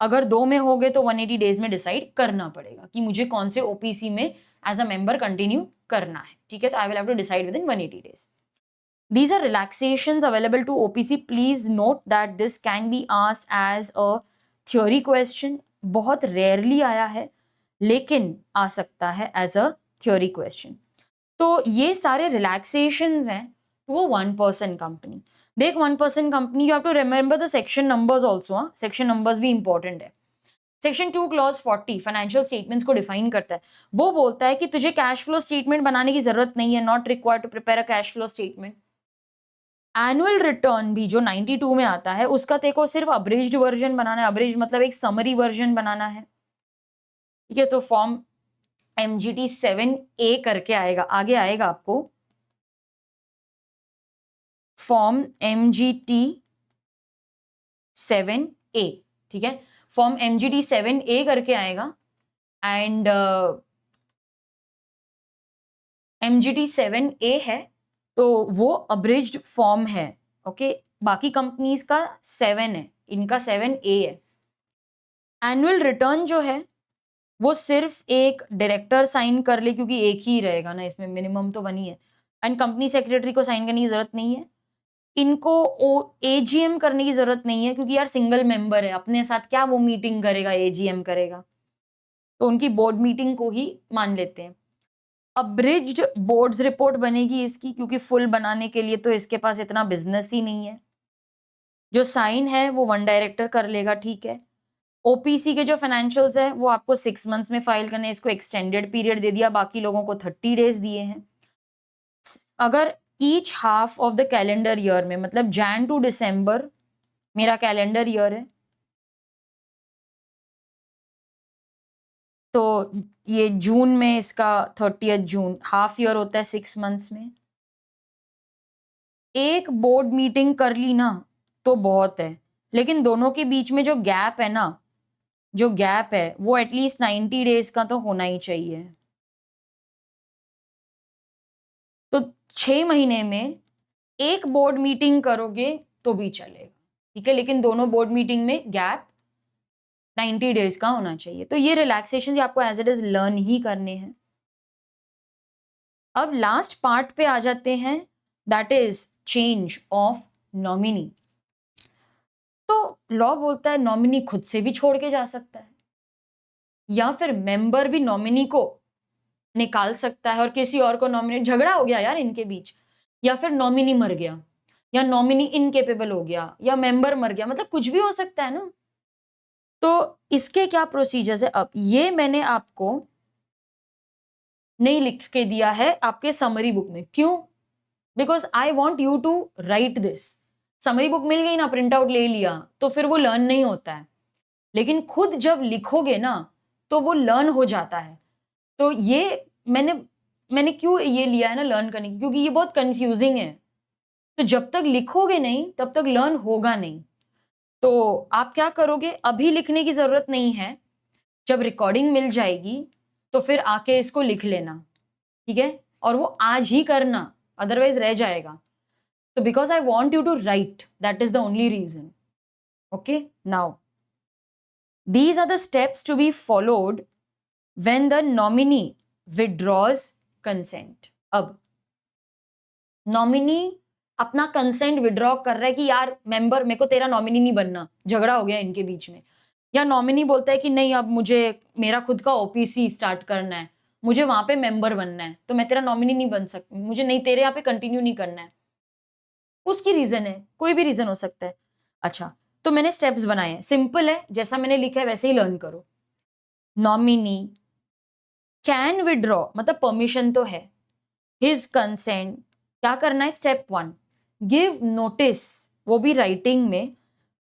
Speaker 1: अगर 2 में हो गए तो 180 डेज में डिसाइड करना पड़ेगा कि मुझे कौन से OPC में एज अ मेंबर कंटिन्यू करना है, ठीक है। तो I will have to decide within 180 days. These are relaxations available to OPC. Please note that this can be asked as a theory question. बहुत rarely आया है, लेकिन आ सकता है as a theory question. तो ये सारे relaxations हैं to a 1 पर्सन company. देख 1 person company, you have to remember the section numbers also, हाँ, section numbers भी important है। सेक्शन 2 क्लॉज 40 फाइनेंशियल स्टेटमेंट्स को डिफाइन करता है। वो बोलता है कि तुझे कैश फ्लो स्टेटमेंट बनाने की जरूरत नहीं है, not required to prepare a cash flow statement. Annual return भी जो 92 में आता है उसका तेको सिर्फ अब्रिज्ड वर्जन बनाना है। अब्रिज्ड मतलब एक समरी वर्जन बनाना है, ठीक है। तो फॉर्म MGT 7A करके आएगा, आगे आएगा आपको फॉर्म MGT 7A, ठीक है। फॉर्म MGT 7A करके आएगा एंड MGT 7A है तो वो अब्रिज्ड फॉर्म है, ओके। बाकी कंपनीज का 7 है, इनका 7A है। एनुअल रिटर्न जो है वो सिर्फ एक डायरेक्टर साइन कर ले, क्योंकि एक ही रहेगा ना इसमें, मिनिमम तो 1 ही है। एंड कंपनी सेक्रेटरी को साइन करने की जरूरत नहीं है। इनको AGM करने की जरूरत नहीं है, क्योंकि यार सिंगल मेंबर है, अपने साथ क्या वो मीटिंग करेगा, AGM करेगा, तो उनकी बोर्ड मीटिंग को ही मान लेते हैं। अब्रिज्ड बोर्ड्स रिपोर्ट बनेगी इसकी, क्योंकि फुल बनाने के लिए तो इसके पास इतना बिजनेस ही नहीं है। जो साइन है वो 1 डायरेक्टर कर लेगा, ठीक है। OPC के जो फाइनेंशियल्स है वो आपको 6 मंथ्स में फाइल करने, इसको एक्सटेंडेड पीरियड दे दिया, बाकी लोगों को 30 डेज दिए हैं। अगर each half of the calendar year में, मतलब जैन टू दिसंबर मेरा कैलेंडर ईयर है, तो ये जून में इसका 30 जून, हाफ ईयर होता है 6 मंथ्स में। एक बोर्ड मीटिंग कर ली ना तो बहुत है, लेकिन दोनों के बीच में जो गैप है ना, जो गैप है वो एटलीस्ट 90 डेज का तो होना ही चाहिए। तो 6 महीने में एक बोर्ड मीटिंग करोगे तो भी चलेगा, ठीक है, लेकिन दोनों बोर्ड मीटिंग में गैप 90 डेज का होना चाहिए। तो ये रिलैक्सेशन आपको एज इट इज लर्न ही करने हैं। अब लास्ट पार्ट पे आ जाते हैं, that is change of nominee. तो लॉ बोलता है नॉमिनी खुद से भी छोड़ के जा सकता है, या फिर मेंबर भी नॉमिनी को निकाल सकता है और किसी और को नॉमिनेट, झगड़ा हो गया यार इनके बीच, या फिर नॉमिनी मर गया, या नॉमिनी इनकेपेबल हो गया, या मेंबर मर गया, मतलब कुछ भी हो सकता है ना। तो इसके क्या प्रोसीजर्स है, अब ये मैंने आपको नहीं लिख के दिया है आपके समरी बुक में। क्यों? Because I want you to write this. Summary book मिल गई ना, प्रिंट आउट ले लिया, तो फिर वो लर्न नहीं होता है, लेकिन खुद जब लिखोगे ना तो वो लर्न हो जाता है। तो ये मैंने क्यों ये लिया है ना लर्न करने की, क्योंकि ये बहुत कंफ्यूजिंग है। तो जब तक लिखोगे नहीं तब तक लर्न होगा नहीं। तो आप क्या करोगे, अभी लिखने की जरूरत नहीं है, जब रिकॉर्डिंग मिल जाएगी तो फिर आके इसको लिख लेना, ठीक है। और वो आज ही करना, अदरवाइज रह जाएगा। तो because I want you to write, that is the only reason. Okay, now these are the steps to be followed when the nominee withdraws consent। अब नॉमिनी अपना कंसेंट विड्रॉ कर रहा है कि यार मेंबर, मेरे को तेरा नॉमिनी नहीं बनना, झगड़ा हो गया इनके बीच में, या नॉमिनी बोलता है कि नहीं अब मुझे मेरा खुद का OPC स्टार्ट करना है, मुझे वहां पे मेंबर बनना है, तो मैं तेरा नॉमिनी नहीं बन सकती, मुझे नहीं तेरे यहाँ पे कंटिन्यू नहीं करना है। उसकी रीजन है, कोई भी रीजन हो सकता है। अच्छा, तो मैंने स्टेप्स बनाए हैं, सिंपल है, जैसा मैंने लिखा है वैसे ही लर्न करो। नॉमिनी कैन विड्रॉ, मतलब परमिशन तो है, हिज कंसेंट। क्या करना है, स्टेप 1, गिव नोटिस, वो भी राइटिंग में,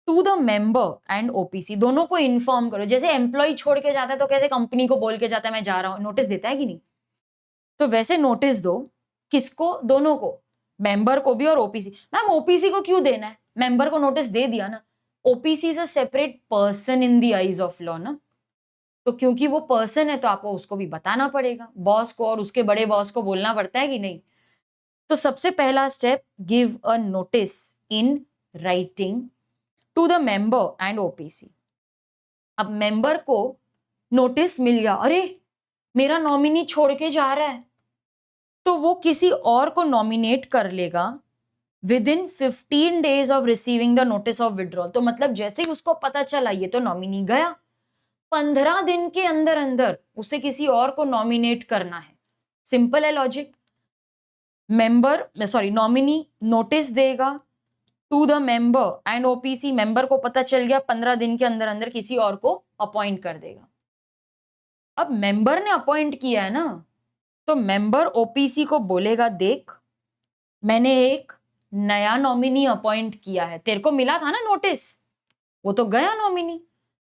Speaker 1: to the member and OPC, दोनों को इन्फॉर्म करो। जैसे एम्प्लॉय छोड़ के जाता है तो कैसे कंपनी को बोल के जाता है मैं जा रहा हूं, नोटिस देता है कि नहीं, तो वैसे नोटिस दो। किसको, दोनों को, मेंबर को भी और OPC। मैम OPC को क्यों देना है, मेंबर को नोटिस दे दिया ना। OPC is a separate person in the eyes of law ना, तो क्योंकि वो पर्सन है तो आपको उसको भी बताना पड़ेगा, बॉस को और उसके बड़े बॉस को बोलना पड़ता है कि नहीं। तो सबसे पहला step, give a notice in writing to the member and OPC। अब मेंबर को नोटिस मिल गया, अरे मेरा नॉमिनी छोड़ के जा रहा है, तो वो किसी और को नॉमिनेट कर लेगा with in 15 days of receiving the notice of withdrawal. तो मतलब जैसे ही उसको पता चला ये तो नॉमिनी गया, 15 दिन के अंदर अंदर उसे किसी और को नॉमिनेट करना है। सिंपल है लॉजिक। नॉमिनी नोटिस देगा to the member and OPC, member को पता चल गया, 15 दिन के अंदर अंदर किसी और को अपॉइंट कर देगा। अब मेंबर ने अपॉइंट किया है ना, तो मेंबर OPC को बोलेगा, देख मैंने एक नया नॉमिनी अपॉइंट किया है। तेरे को मिला था ना नोटिस, वो तो गया नॉमिनी,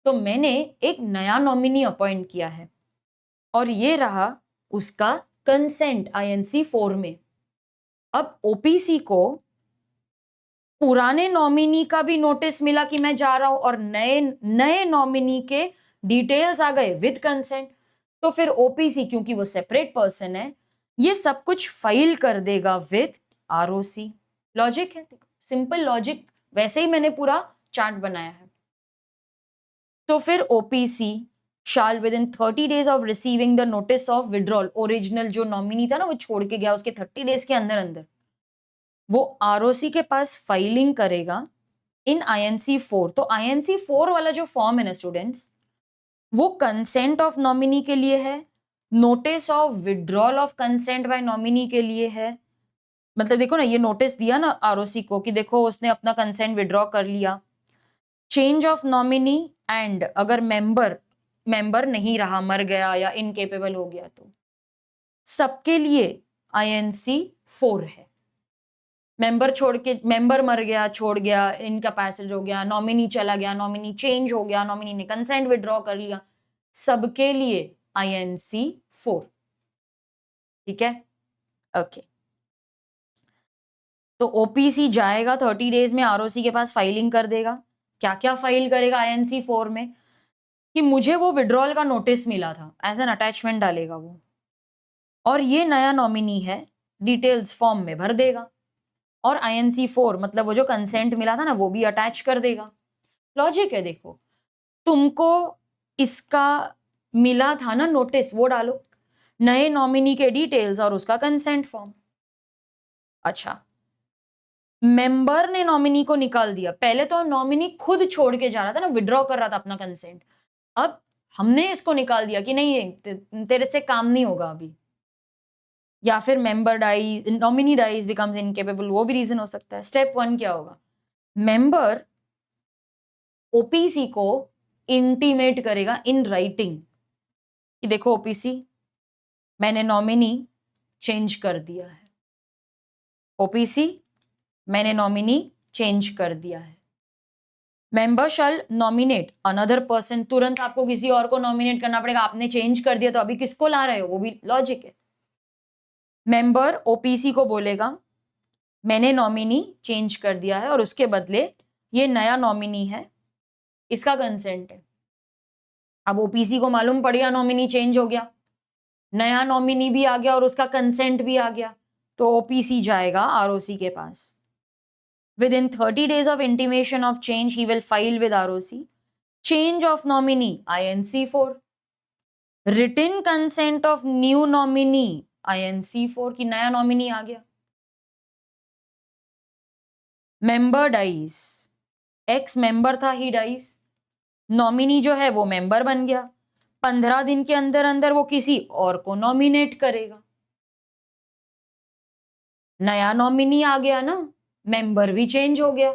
Speaker 1: तो मैंने एक नया नॉमिनी अपॉइंट किया है और ये रहा उसका कंसेंट INC 4 में। अब OPC को पुराने नॉमिनी का भी नोटिस मिला कि मैं जा रहा हूं और नए नए नॉमिनी के डिटेल्स आ गए विद कंसेंट, तो फिर OPC क्योंकि वो सेपरेट पर्सन है, ये सब कुछ फाइल कर देगा विद ROC। लॉजिक है, सिंपल लॉजिक, वैसे ही मैंने पूरा चार्ट बनाया है। तो फिर OPC shall with in 30 days of receiving the notice of withdrawal, original जो नॉमिनी था ना वो छोड़ के गया, उसके 30 days के अंदर अंदर वो ROC के पास फाइलिंग करेगा इन INC 4। तो INC 4 वाला जो फॉर्म है ना स्टूडेंट्स, वो कंसेंट ऑफ नॉमिनी के लिए है, notice of withdrawal of consent by nominee के लिए है। मतलब देखो ना, ये नोटिस दिया ना ROC को कि देखो उसने अपना कंसेंट विड्रॉ कर लिया। चेंज ऑफ नॉमिनी एंड अगर मेंबर नहीं रहा, मर गया या इनकेपेबल हो गया, तो सबके लिए INC 4 है। मेंबर मर गया, छोड़ गया, इनकैपेसिटेट हो गया, नॉमिनी चला गया, नॉमिनी चेंज हो गया, नॉमिनी ने कंसेंट विड्रॉ कर लिया, सबके लिए INC 4। ठीक है, ओके। तो OPC जाएगा 30 days में ROC के पास फाइलिंग कर देगा। क्या क्या फाइल करेगा INC 4 में, कि मुझे वो विड्रॉल का नोटिस मिला था, एज एन अटैचमेंट डालेगा वो, और ये नया नॉमिनी है, डिटेल्स फॉर्म में भर देगा, और INC 4 मतलब वो जो कंसेंट मिला था ना वो भी अटैच कर देगा। लॉजिक है, देखो तुमको इसका मिला था ना नोटिस, वो डालो, नए नॉमिनी के डिटेल्स और उसका कंसेंट फॉर्म। अच्छा, मेंबर ने नॉमिनी को निकाल दिया, पहले तो नॉमिनी खुद छोड़ के जा रहा था ना, विड्रॉ कर रहा था अपना कंसेंट, अब हमने इसको निकाल दिया कि नहीं तेरे से काम नहीं होगा अभी, या फिर member dies, nominee dies, becomes incapable, वो भी रीजन हो सकता है। स्टेप 1 क्या होगा, मेंबर OPC को इंटीमेट करेगा इन राइटिंग कि देखो OPC, मैंने नॉमिनी चेंज कर दिया है। OPC, मैंने नॉमिनी चेंज कर दिया है। मेंबर शैल नॉमिनेट अनदर पर्सन, तुरंत आपको किसी और को नॉमिनेट करना पड़ेगा, आपने चेंज कर दिया तो अभी किसको ला रहे हो, वो भी लॉजिक है। मेंबर OPC को बोलेगा मैंने नॉमिनी चेंज कर दिया है और उसके बदले ये नया नॉमिनी है, इसका कंसेंट है। अब OPC को मालूम पड़ गया नॉमिनी चेंज हो गया, नया नॉमिनी भी आ गया और उसका कंसेंट भी आ गया, तो OPC जाएगा ROC के पास। Within 30 days of intimation of change, he will file with ROC. Change of nominee, INC 4. Written consent of new nominee, INC 4 कि नया नॉमिनी आ गया। Member dies, एक्स मेंबर था, ही डाइज, नॉमिनी जो है वो मेंबर बन गया, 15 दिन के अंदर अंदर वो किसी और को नॉमिनेट करेगा, नया नॉमिनी आ गया ना, मेंबर भी चेंज हो गया,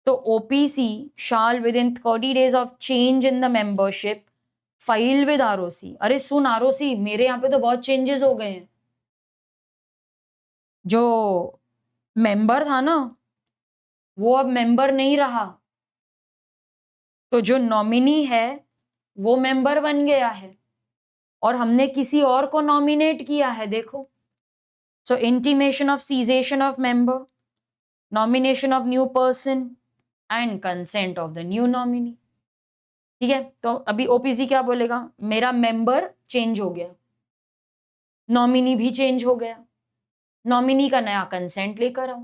Speaker 1: तो OPC shall with in 30 days of change in the membership file with ROC। अरे सुन ROC, मेरे यहाँ पे तो बहुत चेंजेस हो गए हैं, जो मेंबर था ना वो अब मेंबर नहीं रहा, तो जो नॉमिनी है वो मेंबर बन गया है और हमने किसी और को नॉमिनेट किया है, देखो। So intimation of cessation of member, nomination of new person and consent of the new nominee. ठीक है, तो अभी OPC क्या बोलेगा, मेरा मेंबर चेंज हो गया, नॉमिनी भी चेंज हो गया, नॉमिनी का नया कंसेंट लेकर आओ।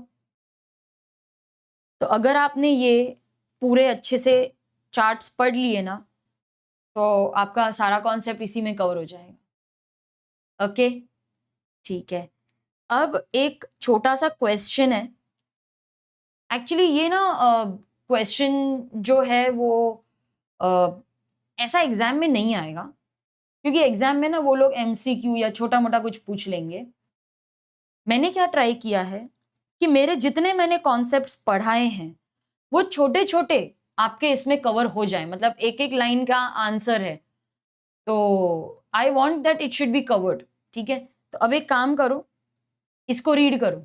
Speaker 1: तो अगर आपने ये पूरे अच्छे से चार्ट्स पढ़ लिए ना, तो आपका सारा कॉन्सेप्ट इसी में कवर हो जाएगा। ओके, ठीक है। अब एक छोटा सा क्वेश्चन है, एक्चुअली ये ना क्वेश्चन जो है वो ऐसा एग्जाम में नहीं आएगा, क्योंकि एग्जाम में ना वो लोग MCQ या छोटा मोटा कुछ पूछ लेंगे। मैंने क्या ट्राई किया है कि मेरे जितने मैंने कॉन्सेप्ट्स पढ़ाए हैं वो छोटे छोटे आपके इसमें कवर हो जाए, मतलब एक एक लाइन का आंसर है, तो I want that it should be covered. ठीक है, तो अब एक काम करो, इसको रीड करो,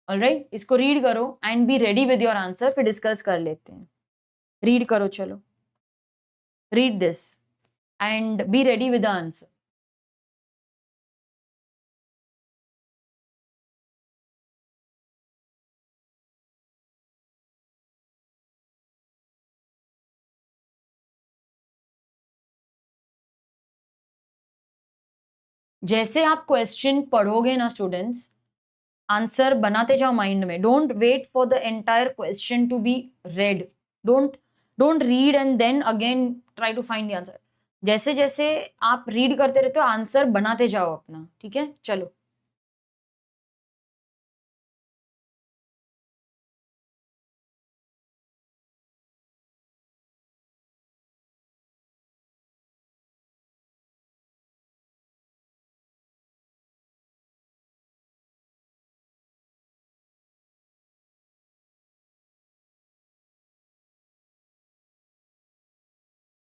Speaker 1: ऑलराइट, इसको रीड करो and be ready with your answer, फिर डिस्कस कर लेते हैं। रीड करो, चलो read this and be ready with the answer. जैसे आप क्वेश्चन पढ़ोगे ना स्टूडेंट्स, आंसर बनाते जाओ माइंड में। Don't wait for the entire question to be read. Don't don't read and then again try to find the answer. जैसे जैसे आप रीड करते रहते हो, आंसर बनाते जाओ अपना, ठीक है? चलो।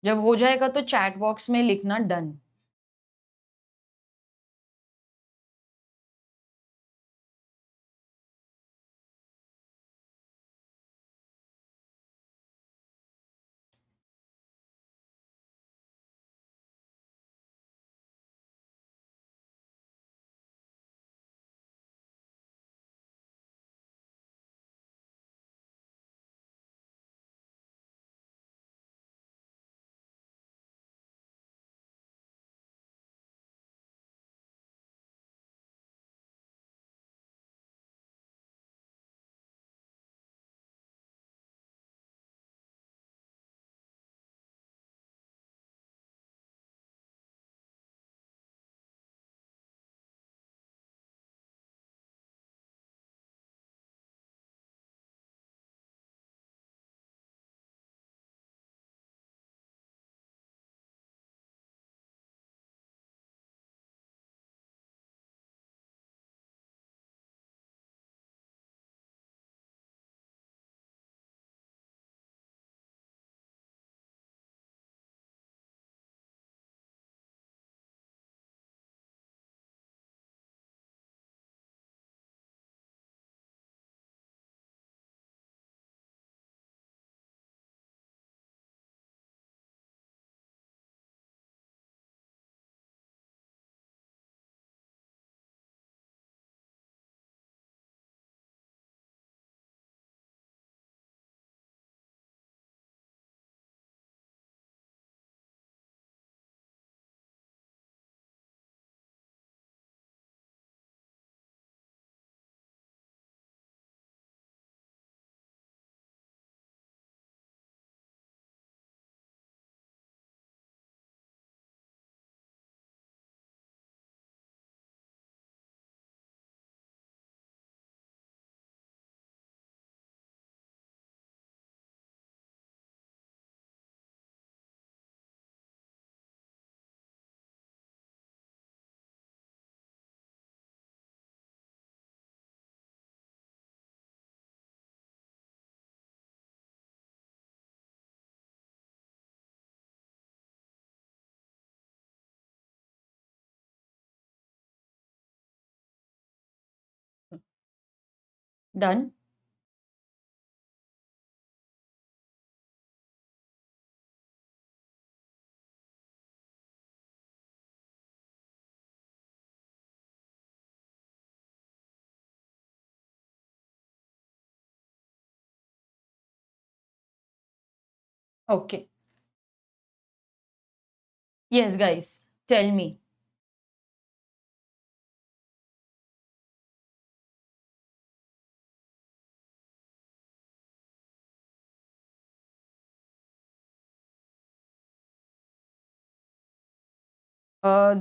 Speaker 1: जब हो जाएगा तो चैट बॉक्स में लिखना done. Done. Okay, yes guys, tell me.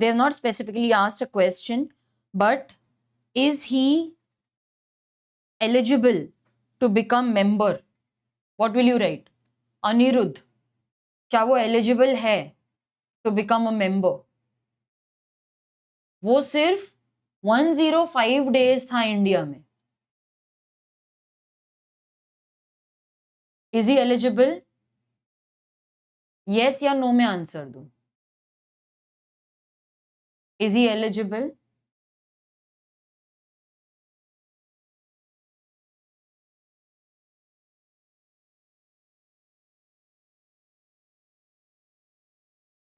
Speaker 1: They have not specifically asked a question, but is he eligible to become member? What will you write? Anirudh, क्या वो एलिजिबल है टू बिकम अ मेंबर? वो सिर्फ 105 डेज था इंडिया में। Is he eligible? यस या नो में आंसर दूं? Is he eligible?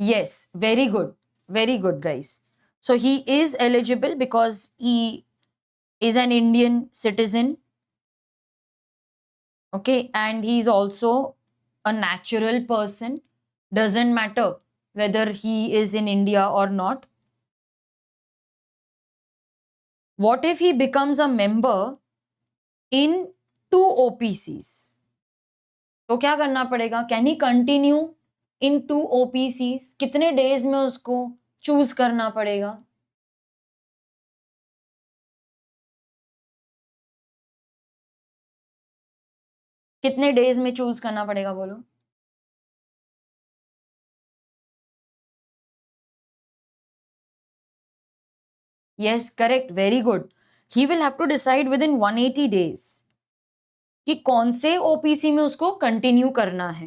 Speaker 1: Yes, very good, guys. So he is eligible because he is an Indian citizen, okay, and he's also a natural person. Doesn't matter whether he is in India or not. What if he becomes a member in two OPCs? तो क्या करना पड़ेगा? Can he continue in two OPCs? कितने डेज में उसको चूज करना पड़ेगा? कितने डेज में चूज करना पड़ेगा बोलो? Yes, correct, very good. He will have to decide within 180 days कि कौन से ओपीसी में उसको कंटिन्यू करना है.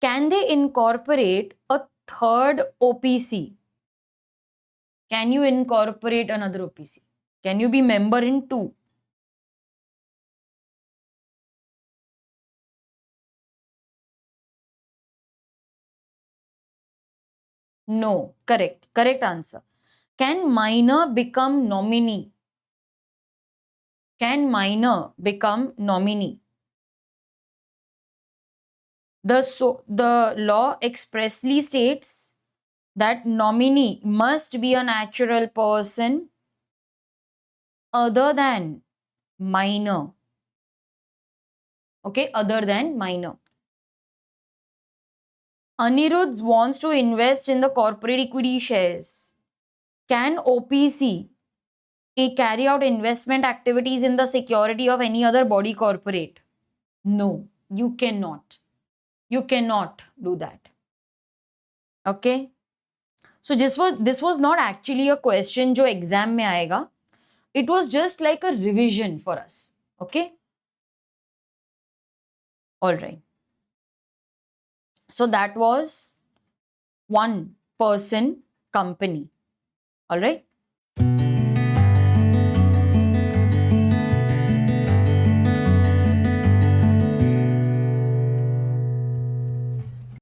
Speaker 1: Can they incorporate a third OPC? Can you incorporate another OPC? Can you be member in two? No. Correct answer. Can minor become nominee? Can minor become nominee? The law expressly states that nominee must be a natural person other than minor. Okay, other than minor. Anirudh wants to invest in the corporate equity shares. Can OPC carry out investment activities in the security of any other body corporate? No, you cannot. You cannot do that. Okay. So this was not actually a question जो exam में आएगा. It was just like a revision for us. Okay. All right. So that was one person company. All right.